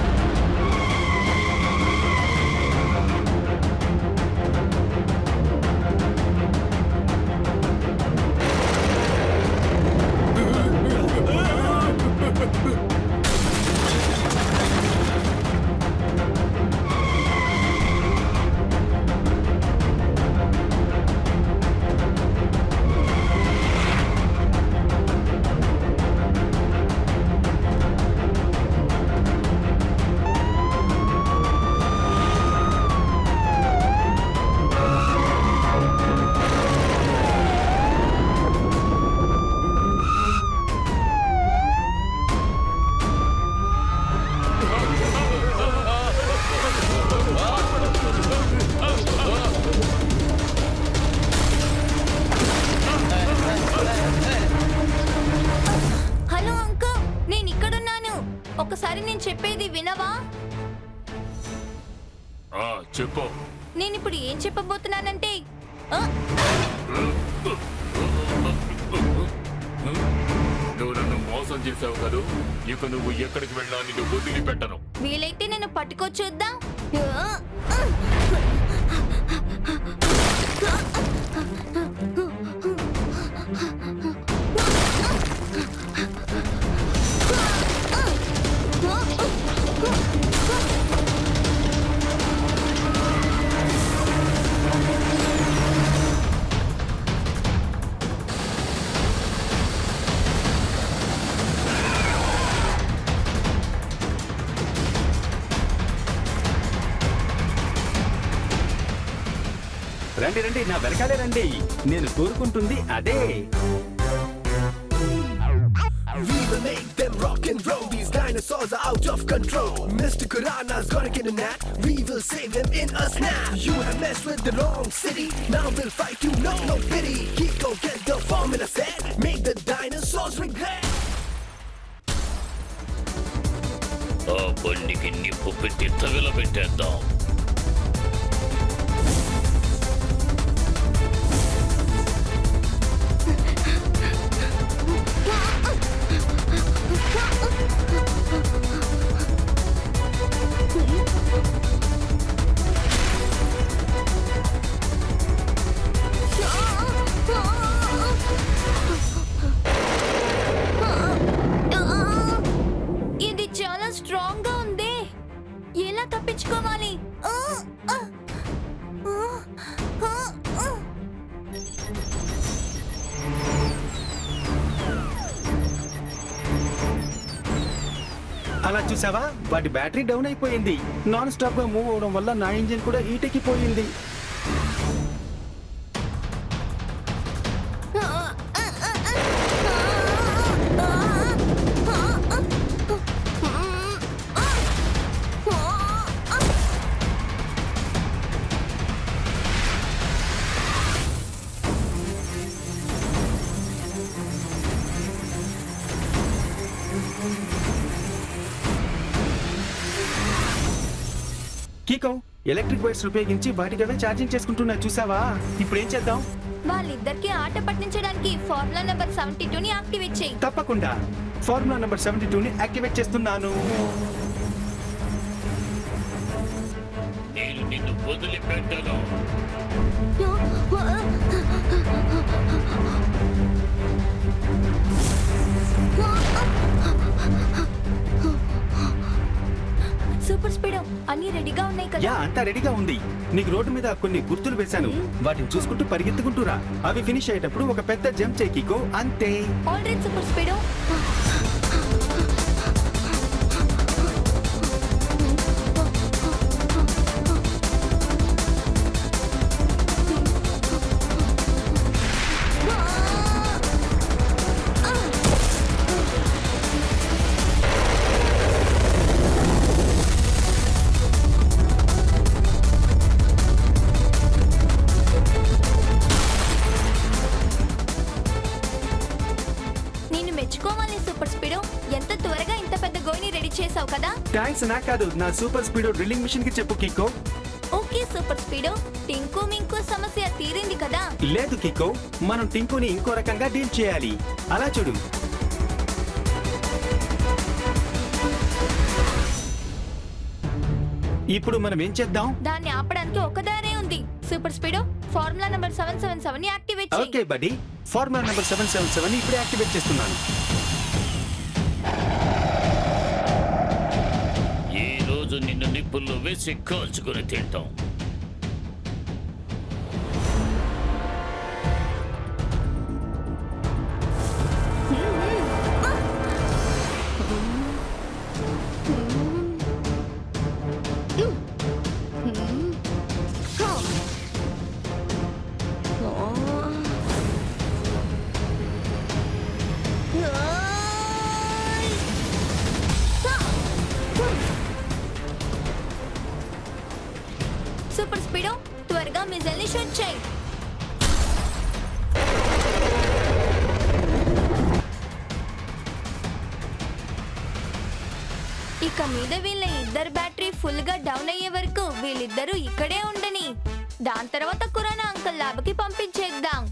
ఒకసారి నేను చెప్పేది వినవా? చెప్పు. నేను ఇప్పుడు ఏం చెప్పబోతున్నానంటే ఆ, నువ్వు నన్ను మోసం చేసావు కదా, ఇక నువ్వు ఎక్కడికి వెళ్ళా నిన్ను వదిలిపెట్టను. వీలైతే నేను పట్టుకో చూద్దాం. ఆ, ఆ. రండి రండి, నా వెనకాలే రండి. నేను కోరుకుంటుంది అదే. We will make them rock and roll. These dinosaurs are out of control. Mr. Piranha's gonna get a nap. We will save them in a snap. You have messed with the wrong city. Now we'll fight you, no pity. Kiko, get the formula set. Make the dinosaurs regret. ఆ బండికి నిప్పు పెట్టి తగలబెట్టేద్దాం. ఇది చాలా strong గా ఉంది. ఎలా తప్పించుకోవాలి? ఆ, ఆ, ఆ, ఆ, ఆ. అలా చూసావా, వాటి బ్యాటరీ డౌన్ అయిపోయింది. నాన్ స్టాప్ గా మూవ్ అవడం వల్ల నా ఇంజిన్ కూడా ఈటెక్కిపోయింది. కీకో, ఎలక్ట్రిక్ వైర్స్ ఉపయోగించి వాటికవే ఛార్జింగ్ చేసుకుంటున్నా చూసావా? ఇప్పుడు ఏం చేద్దాం? వాళ్ళిద్దరికి ఆట పట్టించడానికి ఫార్ములా నెంబర్ 72 ని యాక్టివేట్ చేయి. తప్పకుండా. ఫార్ములా నెంబర్ 72 ని యాక్టివేట్ చేస్తున్నాను. నేను నిన్ను వదిలిపెట్టను. సూపర్ స్పీడో, అన్ని రెడీగా ఉన్నాయి కదా? యా, అంతా రెడీగా ఉంది. నీకు రోడ్డు మీద కొన్ని గుర్తులు వేశాను. వాటిని చూసుకుంటూ పరిగెత్తుకుంటూ రా. అవి ఫినిష్ అయ్యేటప్పుడు ఒక పెద్ద జంప్ చేయి కీకో, అంతే. All right super speedo. నిన్ను మెచ్చుకోవాలి సూపర్ స్పీడో. ఎంత త్వరగా ఇంత పెద్ద గోయిని రెడీ చేసావు కదా? థ్యాంక్స్ నాకు కాదు, నా సూపర్ స్పీడో డ్రిల్లింగ్ మిషన్ కి చెప్పు Kicko. Okay Super Speedo, Tinku Minku సమస్య తీరింది కదా? లేదు కీకో, మనం టింకుని ఇంకో రకంగా డీల్ చేయాలి. అలా చూడు. ఇప్పుడు మనం ఏం చేద్దాం? దాన్ని ఆపడానికి ఒక దారే ఉంది. సూపర్ స్పీడో, ఫార్ములా నెంబర్ 777 ని యాక్టివేట్ చేయి. ఓకే బడ్డీ, ఫార్ములా నెంబర్ 777 ని ఇప్పుడే యాక్టివేట్ చేస్తున్నాను. ఈ రోజు నిన్ను నిప్పుల్లో వేసి కాల్చుకొని తింటాం. సూపర్ స్పీడో, త్వరగా మిజైల్ ని షూట్ చేయి. ఇక మీద వీళ్ళ ఇద్దరు బ్యాటరీ ఫుల్ గా డౌన్ అయ్యే వరకు వీళ్ళిద్దరూ ఇక్కడే ఉండని. దాని తర్వాత కురానా అంకుల్ ల్యాబ్కి పంపించేద్దాం.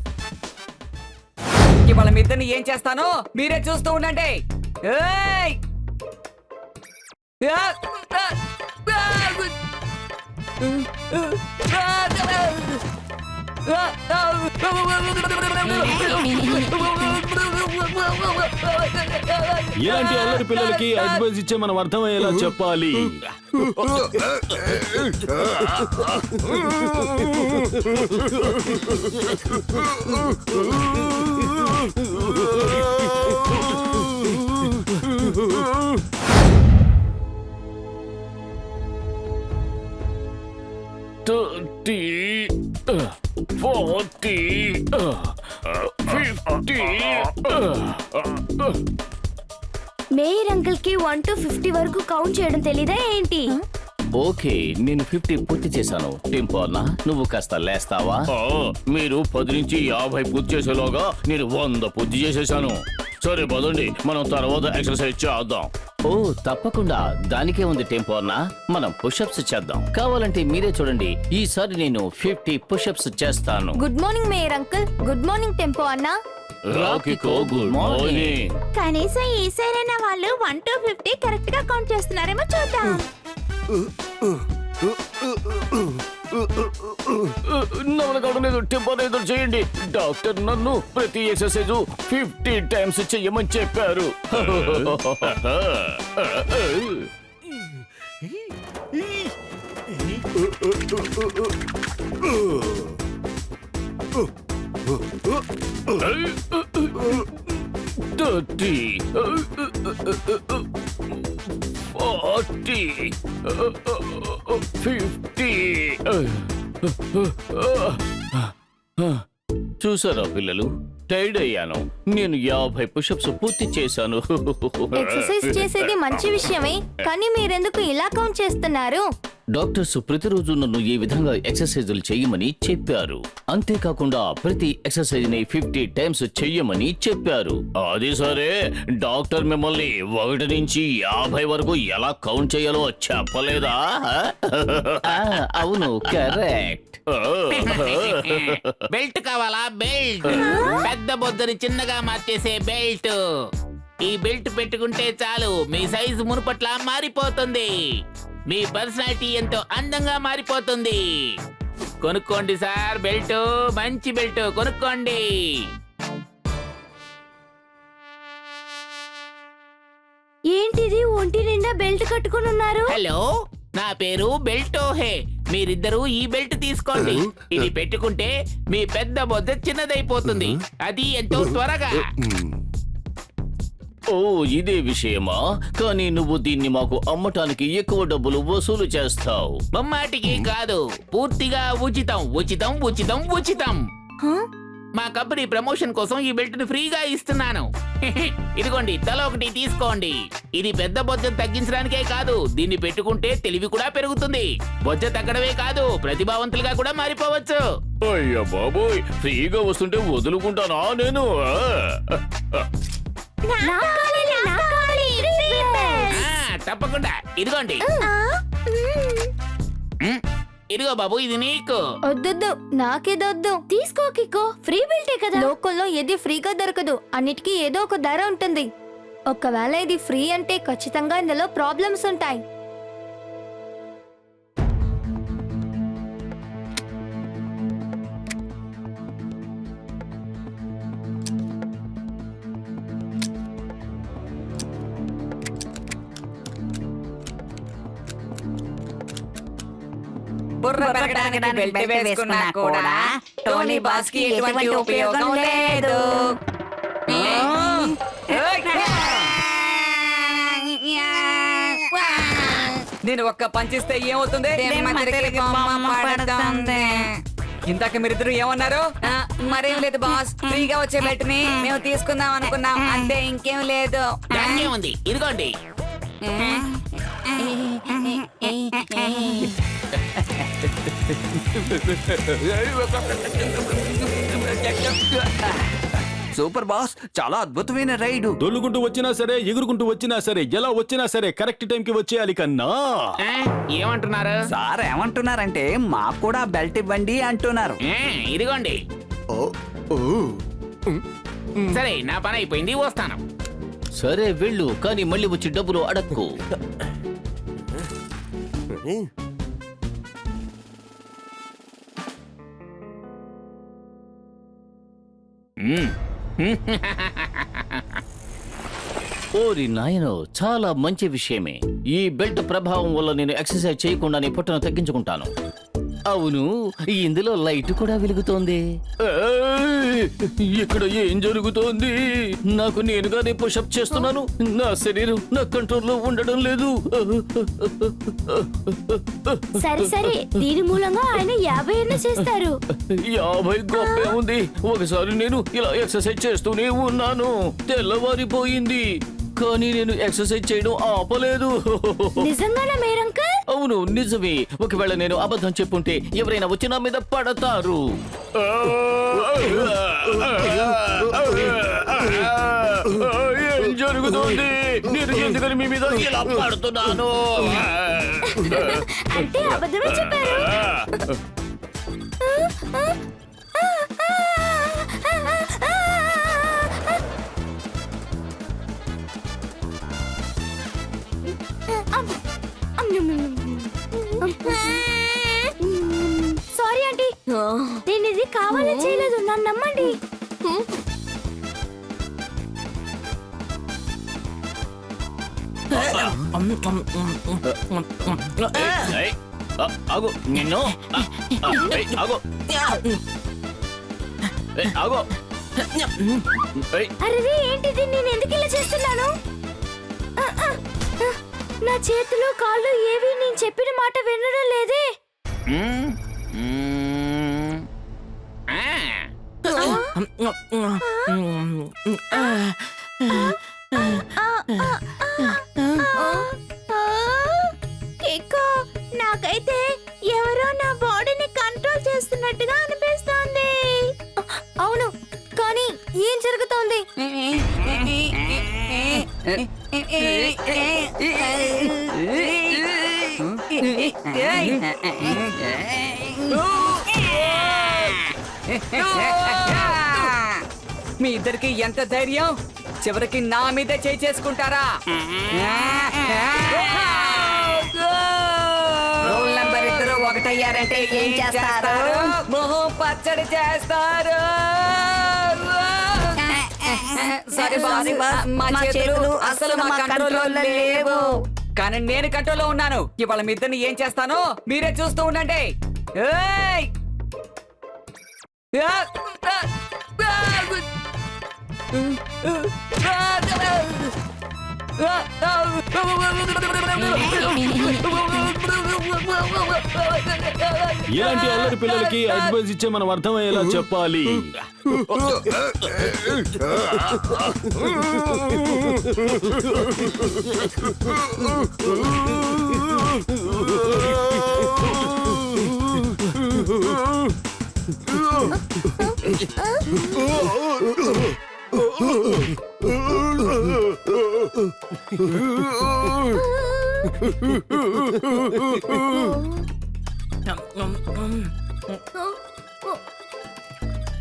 ఇవాళ మీ ఇద్దరిని ఏం చేస్తానో మీరే చూస్తూ ఉండండి. ఏయ్! ఆ! ఆ! ఇలాంటి అల్లరి పిల్లలకి అడ్వైస్ ఇచ్చే మనం అర్థమయ్యేలా చెప్పాలి. మేయర్ అంకుల్ కి 1 to 50 వరకు కౌంట్ చేయడం తెలీదా ఏంటి? ఓకే, నేను 50 పూర్తి చేశాను. టింపు అన్న, నువ్వు కాస్త లేస్తావా? మీరు 10 నుంచి 50 పూర్తి చేసేలోగా నేను 100 పూర్తి చేసేసాను. సరే పదండి, మనం తర్వాత ఎక్సర్సైజ్ చేద్దాం. ఓ తప్పకుండా, దానికే ఉంది టెంపో అన్న. మనం పుషప్స్ చేద్దాం. కావాలంటే మీరే చూడండి, ఈసారి నేను 50 పుషప్స్ చేస్తాను. Good morning mayor uncle. Good morning tempo అన్నా. రాకీకో గుడ్ మార్నింగ్. కనీసం ఈసారైనా వాళ్ళు 1 to 50 కరెక్ట్ గా కౌంట్ చేస్తున్నారేమో చూద్దాం. నవలగడలేదు, టెంపో ఏదో చేయండి. డాక్టర్ నన్ను ప్రతి ఎక్సర్సైజ్ 50 టైమ్స్ చెయ్యమని చెప్పారు. Dirty. 40. 50. చూసారా పిల్లలు, టైర్డ్ అయ్యాను. నేను 50 పుషప్స్ పూర్తి చేశాను. ఎక్సర్సైజ్ చేసేది మంచి విషయమే, కానీ మీరెందుకు ఇలా కౌంట్ చేస్తున్నారు? డాక్టర్స్ ప్రతిరోజు నన్ను ఈ విధంగా ఎక్సర్సైజులు చెయ్యమని చెప్పారు. అంతేకాకుండా ప్రతి ఎక్సర్సైజ్ ని 50 టైమ్స్ చెయ్యమని చెప్పారు. అది సరే, డాక్టర్ మిమ్మల్ని 1 నుంచి 50 వరకు ఎలా కౌంట్ చేయాలో చెప్పలేదా? అవును, కరెక్ట్. బెల్ట్ కావాలా? బెల్ట్, పెద్ద బొద్దని చిన్నగా మార్చేసే బెల్ట్. ఈ బెల్ట్ పెట్టుకుంటే చాలు, మీ సైజు మునుపట్ల మారిపోతుంది. మీ పర్సనాలిటీ ఎంతో అందంగా మారిపోతుంది. కొనుక్కోండి సార్ బెల్ట్, మంచి బెల్ట్ కొనుక్కోండి. ఏంటిది, ఒంటి నిండా బెల్ట్ కట్టుకుని ఉన్నారు? హలో, నా పేరు బెల్టోహే. మీరిద్దరూ ఈ బెల్ట్ తీసుకోండి. ఇది పెట్టుకుంటే మీ పెద్ద బొద్ద చిన్నదైపోతుంది, అది ఎంతో త్వరగా. ఓ, ఇదే విషయమా? కానీ నువ్వు దీన్ని మాకు అమ్మటానికి ఎక్కువ డబ్బులు వసూలు చేస్తావు. బొమ్మాటికి కాదు, పూర్తిగా ఉచితం, ఉచితం, ఉచితం, ఉచితం. మా కంపెనీ ప్రమోషన్ కోసం ఈ బెల్ట్ ని ఫ్రీగా ఇస్తున్నాను. ఇదిగోండి, తల ఒకటి తీసుకోండి. ఇది పెద్ద బొజ్జ తగ్గించడానికే కాదు, దీన్ని పెట్టుకుంటే తెలివి కూడా పెరుగుతుంది. బొజ్జ తగ్గడమే కాదు, ప్రతిభావంతులుగా కూడా మారిపోవచ్చు. అయ్యా బాబోయ్, ఫ్రీగా వస్తుంటే వదులుకుంటానా నేను? తప్పకుండా, ఇదిగోండి. ఇదిగో బాబు, ఇది నీకు. వద్దొద్దు, నాకేదొద్దు. తీసుకో కికో, ఫ్రీ బెల్టే కదా. లోకల్లో ఏది ఫ్రీగా దొరకదు, అన్నిటికీ ఏదో ఒక ధర ఉంటుంది. ఒకవేళ ఇది ఫ్రీ అంటే ఖచ్చితంగా ఇందులో ప్రాబ్లమ్స్ ఉంటాయి. బుర్ర పెరగడానికి బెల్ట్ వేసుకున్నా కూడా టోనీ బాస్ కి ఎటువంటి ఉపయోగం లేదు. నేను ఒక్క పంచిస్తే ఏమవుతుంది? ఇందాక మీరిద్దరు ఏమన్నారు? మరేం లేదు బాస్, ఫ్రీగా వచ్చే బెల్ట్ ని మేము తీసుకుందాం అనుకున్నాం, అంతే, ఇంకేం లేదు. దాన్నేముంది, ఇదిగోండి. సూపర్ బాస్, చాలా అద్భుతమైన రైడ్. దొల్లుకుంటూ వచ్చినా సరే, ఎగురుకుంటూ వచ్చినా సరే, ఎలా వచ్చినా సరే కరెక్ట్ టైంకి వచ్చేయాలి కన్నా. ఏమంటున్నారు? సార్ ఏమంటున్నారంటే మాకు కూడా బెల్ట్ ఇవ్వండి అంటున్నారు. ఇదిగోండి. సరే, నా పని అయిపోయింది, వస్తాను. సరే వెళ్ళు, కానీ మళ్ళీ వచ్చి డబ్బులు అడక్కు. ఓరి నాయనో, చాలా మంచి విషయమే. ఈ బెల్ట్ ప్రభావం వల్ల నేను ఎక్సర్సైజ్ చేయకుండానే పొట్టను తగ్గించుకుంటాను. అవును, ఇందులో లైట్ కూడా వెలుగుతోంది. ఇక్కడ ఏం జరుగుతోంది? నాకు నేనుగానే పుషప్ చేస్తున్నాను. నా శరీరం నా కంట్రోల్లో ఉండడం లేదు. సరే సరే, దీని మూలంగా ఆయన 50 అన్న చేస్తారు. 50 గొప్పే ఉంది. ఒకసారి నేను ఇలా ఎక్సర్సైజ్ చేస్తూనే ఉన్నాను, తెల్లవారిపోయింది, కానీ నేను ఎక్సర్సైజ్ చేయడం ఆపలేదు. నిజంగానా మేరంకల్? అవును, నిజమే. ఒకవేళ నేను అబద్ధం చెప్పుంటే ఎవరైనా వచ్చి నా మీద పడతారు. ఏం జరుగుతుంది? నేను ఎందుకని మీ మీద ఇలా పడుతున్నాను? అంటే అబద్ధమే చెప్పారు. సారీ ఆంటీ, నేను ఇది కావాలని చేయలేదు, నన్ను నమ్మండి. ఆగు, నిన్ను ఆగు, ఆగు. అరే ఏంటిది, నేను ఎందుకు ఇలా చేస్తున్నాను? నా చేతులు కాళ్ళు ఏవి నేను చెప్పిన మాట వినడం లేదే. నాకైతే ఎవరో నా బాడీని కంట్రోల్ చేస్తున్నట్టుగా అనిపిస్తోంది. అవును, కానీ ఏం జరుగుతోంది? మీ ఇద్దరికి ఎంత ధైర్యం? చివరికి నా మీదే చేయి చేసుకుంటారా? రోల్ నంబర్ 2 ఒకటయ్యారంటే ఏం చేస్తారు? మొహం పచ్చడి చేస్తారు. సరే బాస్, మా చేతులు అసలు మా కంట్రోల్లో లేవు, కానీ నేను కంట్రోల్లో ఉన్నాను. ఇవాళ మీ ఇద్దరిని ఏం చేస్తానో మీరే చూస్తూ ఉండండి. ఏయ్! ఇలాంటి అల్లరి పిల్లలకి అడ్వైస్ ఇచ్చే మనం అర్థమయ్యేలా చెప్పాలి.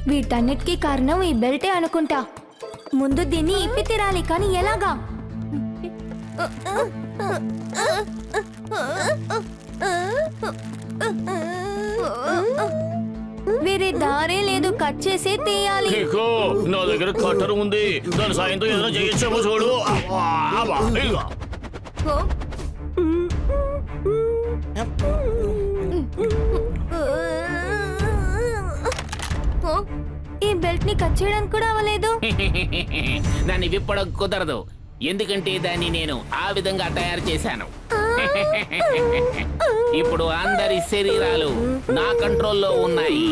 వీటన్నిటికీ కారణం ఈ బెల్టే అనుకుంటా. ముందు దీన్ని ఇప్పి తీరాలి, కానీ ఎలాగా? వేరే దారే లేదు, కట్ చేసే తీయాలి. నా దగ్గర కట్టర్ ఉంది, దాని సాయంతో ఏదైనా చేయొచ్చామో చూడు. ఈ బెల్ట్ ని కట్ చేయడానికి కూడా అవ్వలేదు. దాన్ని విప్పడం కుదరదు, ఎందుకంటే దాన్ని నేను ఆ విధంగా తయారు చేశాను. ఇప్పుడు అందరి శరీరాలు నా కంట్రోల్లో ఉన్నాయి.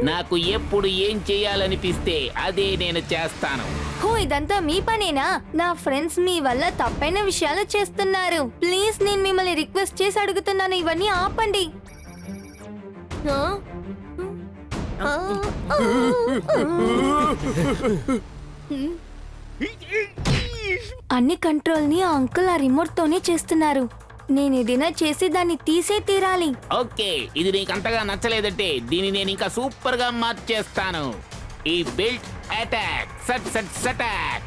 నాకు ఎప్పుడు ఏం చేయాలనిపిస్తే అదే నేను చేస్తాను. హో, ఇదంతా మీ పనేనా? నా ఫ్రెండ్స్ మీ వల్ల తప్పైన విషయాలు చేస్తున్నారు. ప్లీజ్, నేను మిమ్మల్ని రిక్వెస్ట్ చేసి అడుగుతున్నాను, ఇవన్నీ ఆపండి. అన్ని కంట్రోల్ ని ఆ అంకుల్ ఆ రిమోట్ తోనే చేస్తున్నారు. నేను ఏదైనా చేసి దాన్ని తీసే తీరాలి. ఓకే, ఇది నీకు అంతగా నచ్చలేదంటే దీన్ని నేను ఇంకా సూపర్ గా మార్చేస్తాను. ఈ బెల్ట్ అటాక్ సట్ సట్ సటాక్.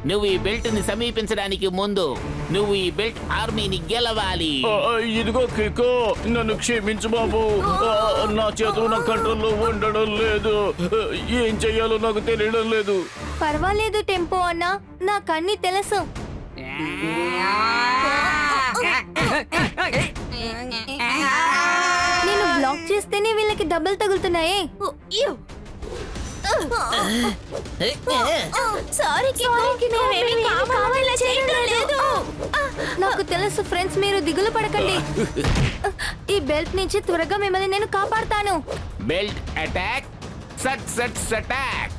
నువ్వు ఈ బెల్ట్ ని సమీపించడానికి ముందు నువ్వు ఈ బెల్ట్ ఆర్మీని గెలవాలి. ఇదిగో కికో, నన్ను క్షమించు బాబు. నా చేతులు నా కంట్రోల్లో ఉండడం లేదు. ఏం చెయ్యాలో నాకు తెలియడం లేదు. పర్వాలేదు టెంపో అన్నా, నాకన్నీ తెలుసు. నేను బ్లాక్ చేస్తేనే వీళ్ళకి దెబ్బలు తగులుతున్నాయే. నాకు తెలుసు ఫ్రెండ్స్, మీరు దిగులు పడకండి. ఈ బెల్ట్ నుంచి త్వరగా మిమ్మల్ని నేను కాపాడుతాను. బెల్ట్ అటాక్ సట్ సట్ సటాక్.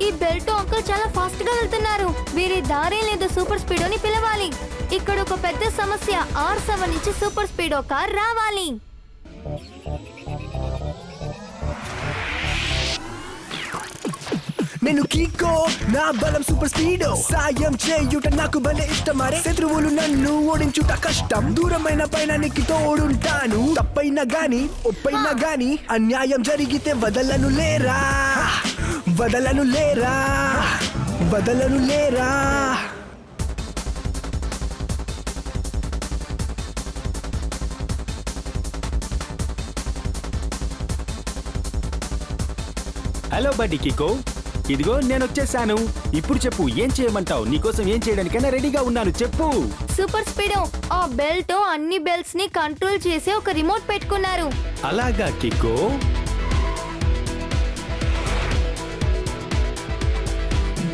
ఈ బెల్ట్ అంకుల్ చాలా ఫాస్ట్ గా వెళ్తున్నారు. వేరే దారే లేదు సూపర్ స్పీడోని పిలవాలి. ఇక్కడ ఒక పెద్ద సమస్య, R7 నుంచి సూపర్ స్పీడో కార్ రావాలి. నేను కీకో, నా బలం సూపర్ స్పీడో. సాయం చేయుట నాకు భలే ఇష్టమరే. శత్రువులు నన్ను ఓడించుట కష్టం. దూరమైన పైనానికి తోడుంటాను. తప్పైనా గాని ఒప్పైనా గాని అన్యాయం జరిగితే వదలను లేరా, వదలను లేరా, వదలను లేరా. హలో బడ్డీ కికో, ఇదిగో నేను వచ్చేసాను. ఇప్పుడు చెప్పు, ఏం చేయమంటావు? నీకోసం ఏం చేయడానికైనా రెడీగా ఉన్నాను, చెప్పు. సూపర్ స్పీడో, ఆ బెల్ట్ అన్ని బెల్ట్స్ ని కంట్రోల్ చేసే ఒక రిమోట్ పెట్టుకున్నారు. అలాగా కికో?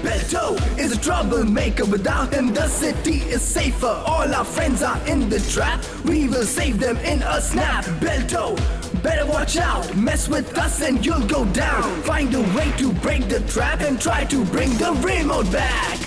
Belto is a troublemaker. Without him the city is safer. All our friends are in the trap. We will save them in a snap. Belto, better watch out. Mess with us and you'll go down. Find a way to break the trap and try to bring the remote back.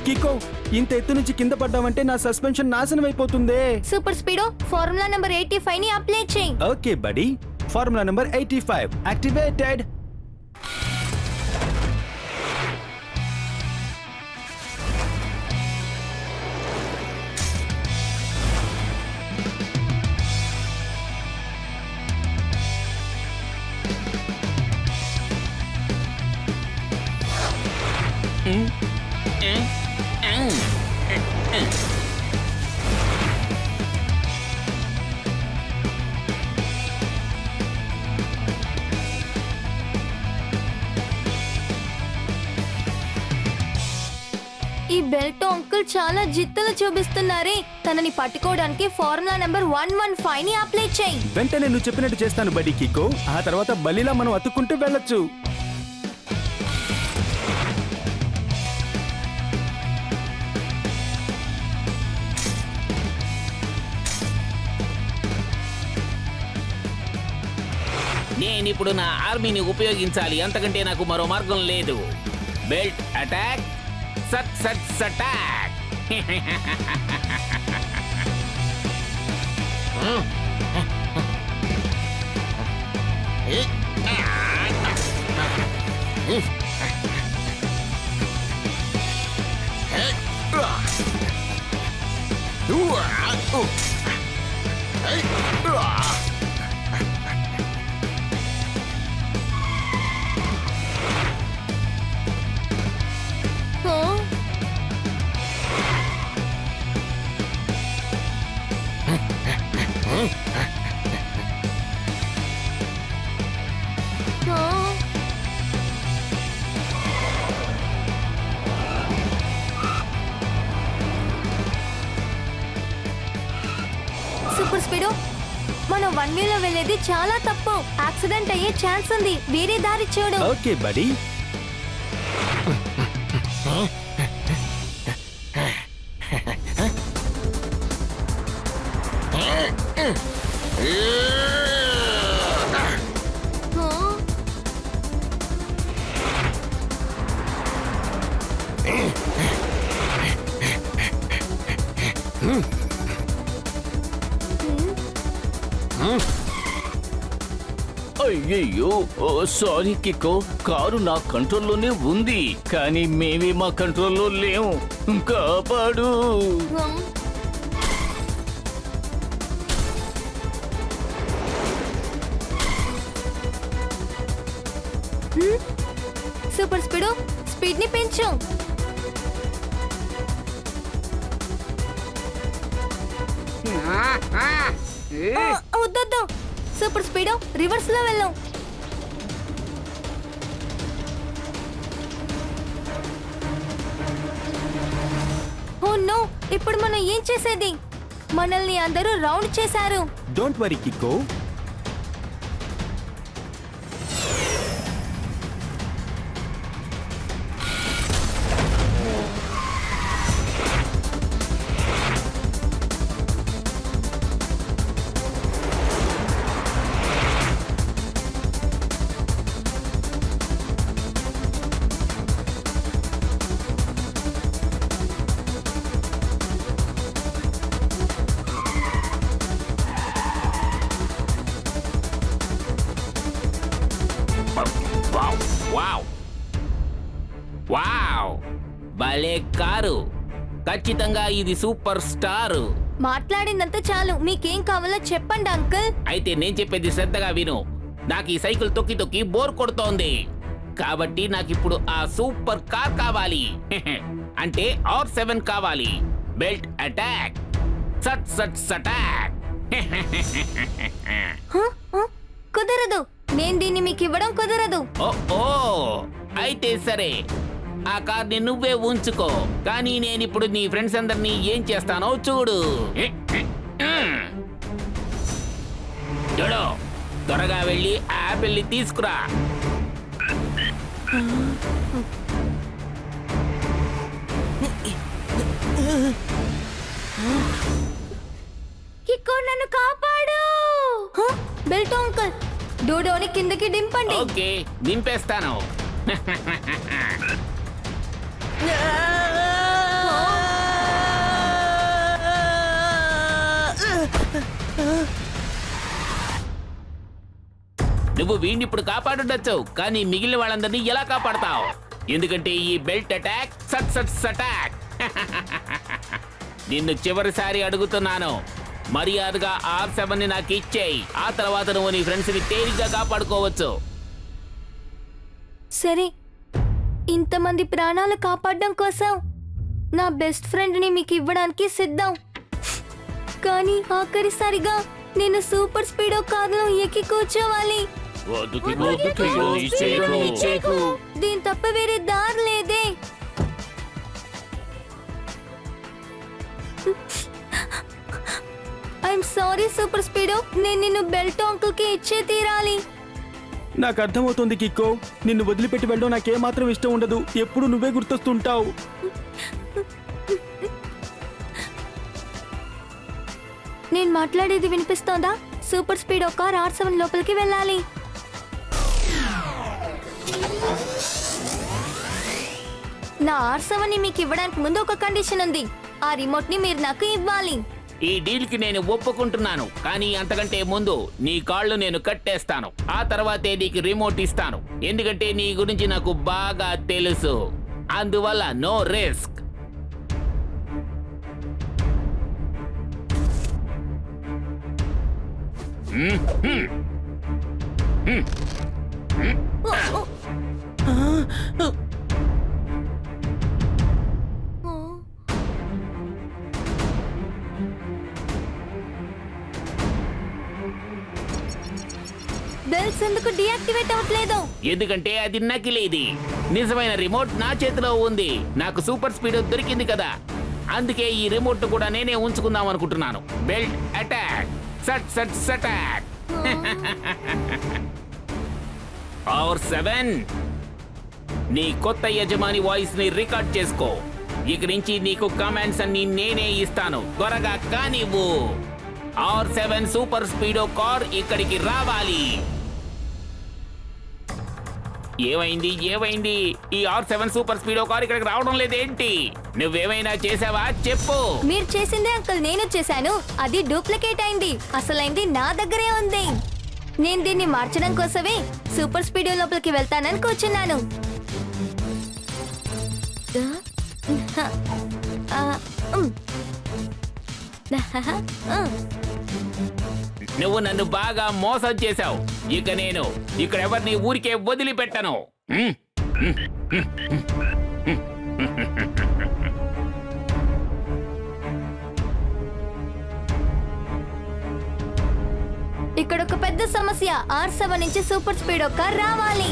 కికో, ఇంత ఎత్తు నుంచి కింద పడ్డామంటే నా suspension నాశనం అయిపోతుందే. Super speedo, formula number 85 ని apply చేయి. Okay buddy, formula number 85 activated. ఈ బెల్ట్ అంకుల్ చాలా జిత్తులు చూపిస్తున్నారే. తనని పట్టుకోవడానికి ఫార్ములా నెంబర్ 115 ని అప్లై చేయి. వెంటనే నువ్వు చెప్పినట్టు చేస్తాను బడీ కికో. ఆ తర్వాత బలిలా మనం అతుక్కుంటూ వెళ్ళొచ్చు. నేనిప్పుడు నా ఆర్మీని ఉపయోగించాలి, అంతకంటే నాకు మరో మార్గం లేదు. బెల్ట్ అటాక్ సట్ సట్ సటాక్. సూపర్ స్పీడో, మనం వన్ వేలో వెళ్ళేది చాలా తప్పు. యాక్సిడెంట్ అయ్యే ఛాన్స్ ఉంది. వేరే దారి చూడు. ఓకే బడి. అయ్యయ్యో, సారీ కిక్కో, కారు నా కంట్రోల్లోనే ఉంది, కానీ మేమే మా కంట్రోల్లో లేము. కాపాడు. సూపర్ స్పీడో, స్పీడ్ ని పెంచు. వద్దొద్దు. సూపర్ స్పీడో, రివర్స్ లో వెళ్ళు. ఓ నో, ఇప్పుడు మనం ఏం చేసేది? మనల్ని అందరూ రౌండ్ చేశారు. Don't worry Kicko. వావ్, భలే కారు. ఖచ్చితంగా ఇది సూపర్ స్టార్. మాట్లాడిందంతా చాలు. మీకేం కావాలో చెప్పండి అంకుల్. అయితే నేను చెప్పేది శ్రద్ధగా విను. నాకు ఈ సైకిల్ తొక్కి తొక్కి బోర్ కొడుతోంది, కాబట్టి నాకు ఇప్పుడు ఆ సూపర్ కార్ కావాలి. అంటే R7 కావాలి. బెల్ట్ అటాక్, సట్ సట్ సటాక్. కుదరదు. నేను దీన్ని మీకు ఇవ్వడం కుదరదు. ఓ అయితే సరే, ఆ కార్ని నువ్వే ఉంచుకో. కానీ నేను ఇప్పుడు నీ ఫ్రెండ్స్ అందరినీ ఏం చేస్తానో చూడు. చూడు, త్వరగా వెళ్ళి ఆ యాపిల్ని తీసుకురా. కిక్కో, నన్ను కాపాడు. బెల్ట్ అంకుల్, డోడోని కిందకి దింపండి. ఓకే, దింపేస్తాను. నువ్వు వీడిని ఇప్పుడు కాపాడుండొచ్చు, కానీ మిగిలిన వాళ్ళందరినీ ఎలా కాపాడతావు? ఎందుకంటే ఈ బెల్ట్ అటాక్ సట్ సట్ సటాక్. నిన్ను చివరిసారి అడుగుతున్నాను, మర్యాదగా R7 ని నాకు ఇచ్చేయి. ఆ తర్వాత నువ్వు నీ ఫ్రెండ్స్ ని తేలిగ్గా కాపాడుకోవచ్చు. సరే, ఇంతమంది ప్రాణాలు కాపాడడం కోసం నా బెస్ట్ ఫ్రెండ్ ని మీకు ఇవ్వడానికి సిద్ధం. కానీ ఆఖరిసారిగా నేను సూపర్ స్పీడో కారులో ఎక్కి కూర్చోవాలి. దీని తప్ప వేరే దారి లేదే. ఐఎమ్ సారీ సూపర్ స్పీడో, నేను నిన్ను బెల్ట్ అంకుల్ కి ఇచ్చే తీరాలి. నాకు అర్థమవుతుంది కిక్కో, నిన్ను వదిలిపెట్టి వెళ్ళడం నాకేమాత్రం ఇష్టం ఉండదు. ఎప్పుడు నువ్వే గుర్తొస్తుంటావు. నేను మాట్లాడేది వినిపిస్తోందా? సూపర్ స్పీడో కార్ R7 లోపలికి వెళ్ళాలి. నా R7 ని మీకు ఇవ్వడానికి ముందు ఒక కండిషన్ ఉంది. ఆ రిమోట్ ని మీరు నాకు ఇవ్వాలి. ఈ డీల్ కి నేను ఒప్పుకుంటున్నాను, కానీ అంతకంటే ముందు నీ కాళ్ళు నేను కట్టేస్తాను. ఆ తర్వాతే నీకు రిమోట్ ఇస్తాను. ఎందుకంటే నీ గురించి నాకు బాగా తెలుసు. అందువల్ల నో రిస్క్. బెల్స్ ఎందుకు డియాక్టివేట్ అవ్వట్లేదు? ఎందుకంటే అది నకిలీది. నిజమైన రిమోట్ నా చేతిలో ఉంది. నాకు సూపర్ స్పీడ్ దొరికింది కదా, అందుకే ఈ రిమోట్ కూడా నేనే ఉంచుకుందాం అనుకుంటున్నాను. బెల్ట్ అటాక్, సట్ సట్ సటాక్. పవర్ 7, నీ కొత్త యజమాని వాయిస్ ని రికార్డ్ చేసుకో. ఇక నుంచి నీకు కమాండ్స్ అన్ని నేనే ఇస్తాను. త్వరగా కానివ్వు. R7 సూపర్ స్పీడో కార్ ఇక్కడికి రావాలి. ఏమైంది? ఈ R7 సూపర్ స్పీడో కార్ ఇక్కడికి రావడం లేదేంటి? నువ్వేమైనా చేసావా చెప్పు. మీరు చేసిందే అంకుల్, నేను చేశాను. అది డూప్లికేట్ అయింది. అసలైంది నా దగ్గరే ఉంది. నేను దీన్ని మార్చడం కోసమే సూపర్ స్పీడో లోపలికి వెళ్తానని కూర్చున్నాను. నువ్వు నన్ను బాగా మోసం చేశావు. ఇక నేను ఇక్కడ ఎవరిని ఊరికే వదిలిపెట్టను. ఇక్కడ ఒక పెద్ద సమస్య. R7 నుంచి సూపర్ స్పీడో కార్ రావాలి.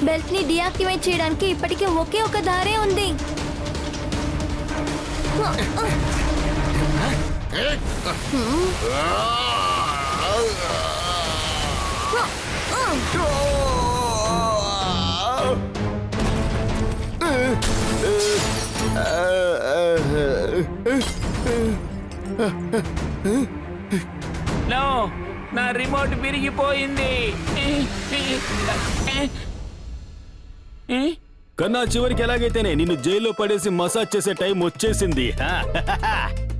బెల్ట్ ని డియాక్టివేట్ చేయడానికి ఇప్పటికే ఒకే ఒక దారే ఉంది. నా రిమోట్ విరిగిపోయింది. కన్నా చివరికి ఎలాగైతేనే నిన్ను జైల్లో పడేసి మసాజ్ చేసే టైం వచ్చేసింది.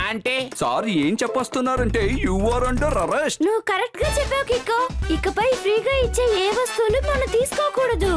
అంటే సారీ ఏం చెప్పొస్తున్నారంటే యు ఆర్ అండర్ అరెస్ట్. నువ్వు కరెక్ట్ గా చెప్పావు కిక్కో. ఇకపై ఫ్రీగా ఇచ్చే ఏ వస్తువులు మనం తీసుకోకూడదు.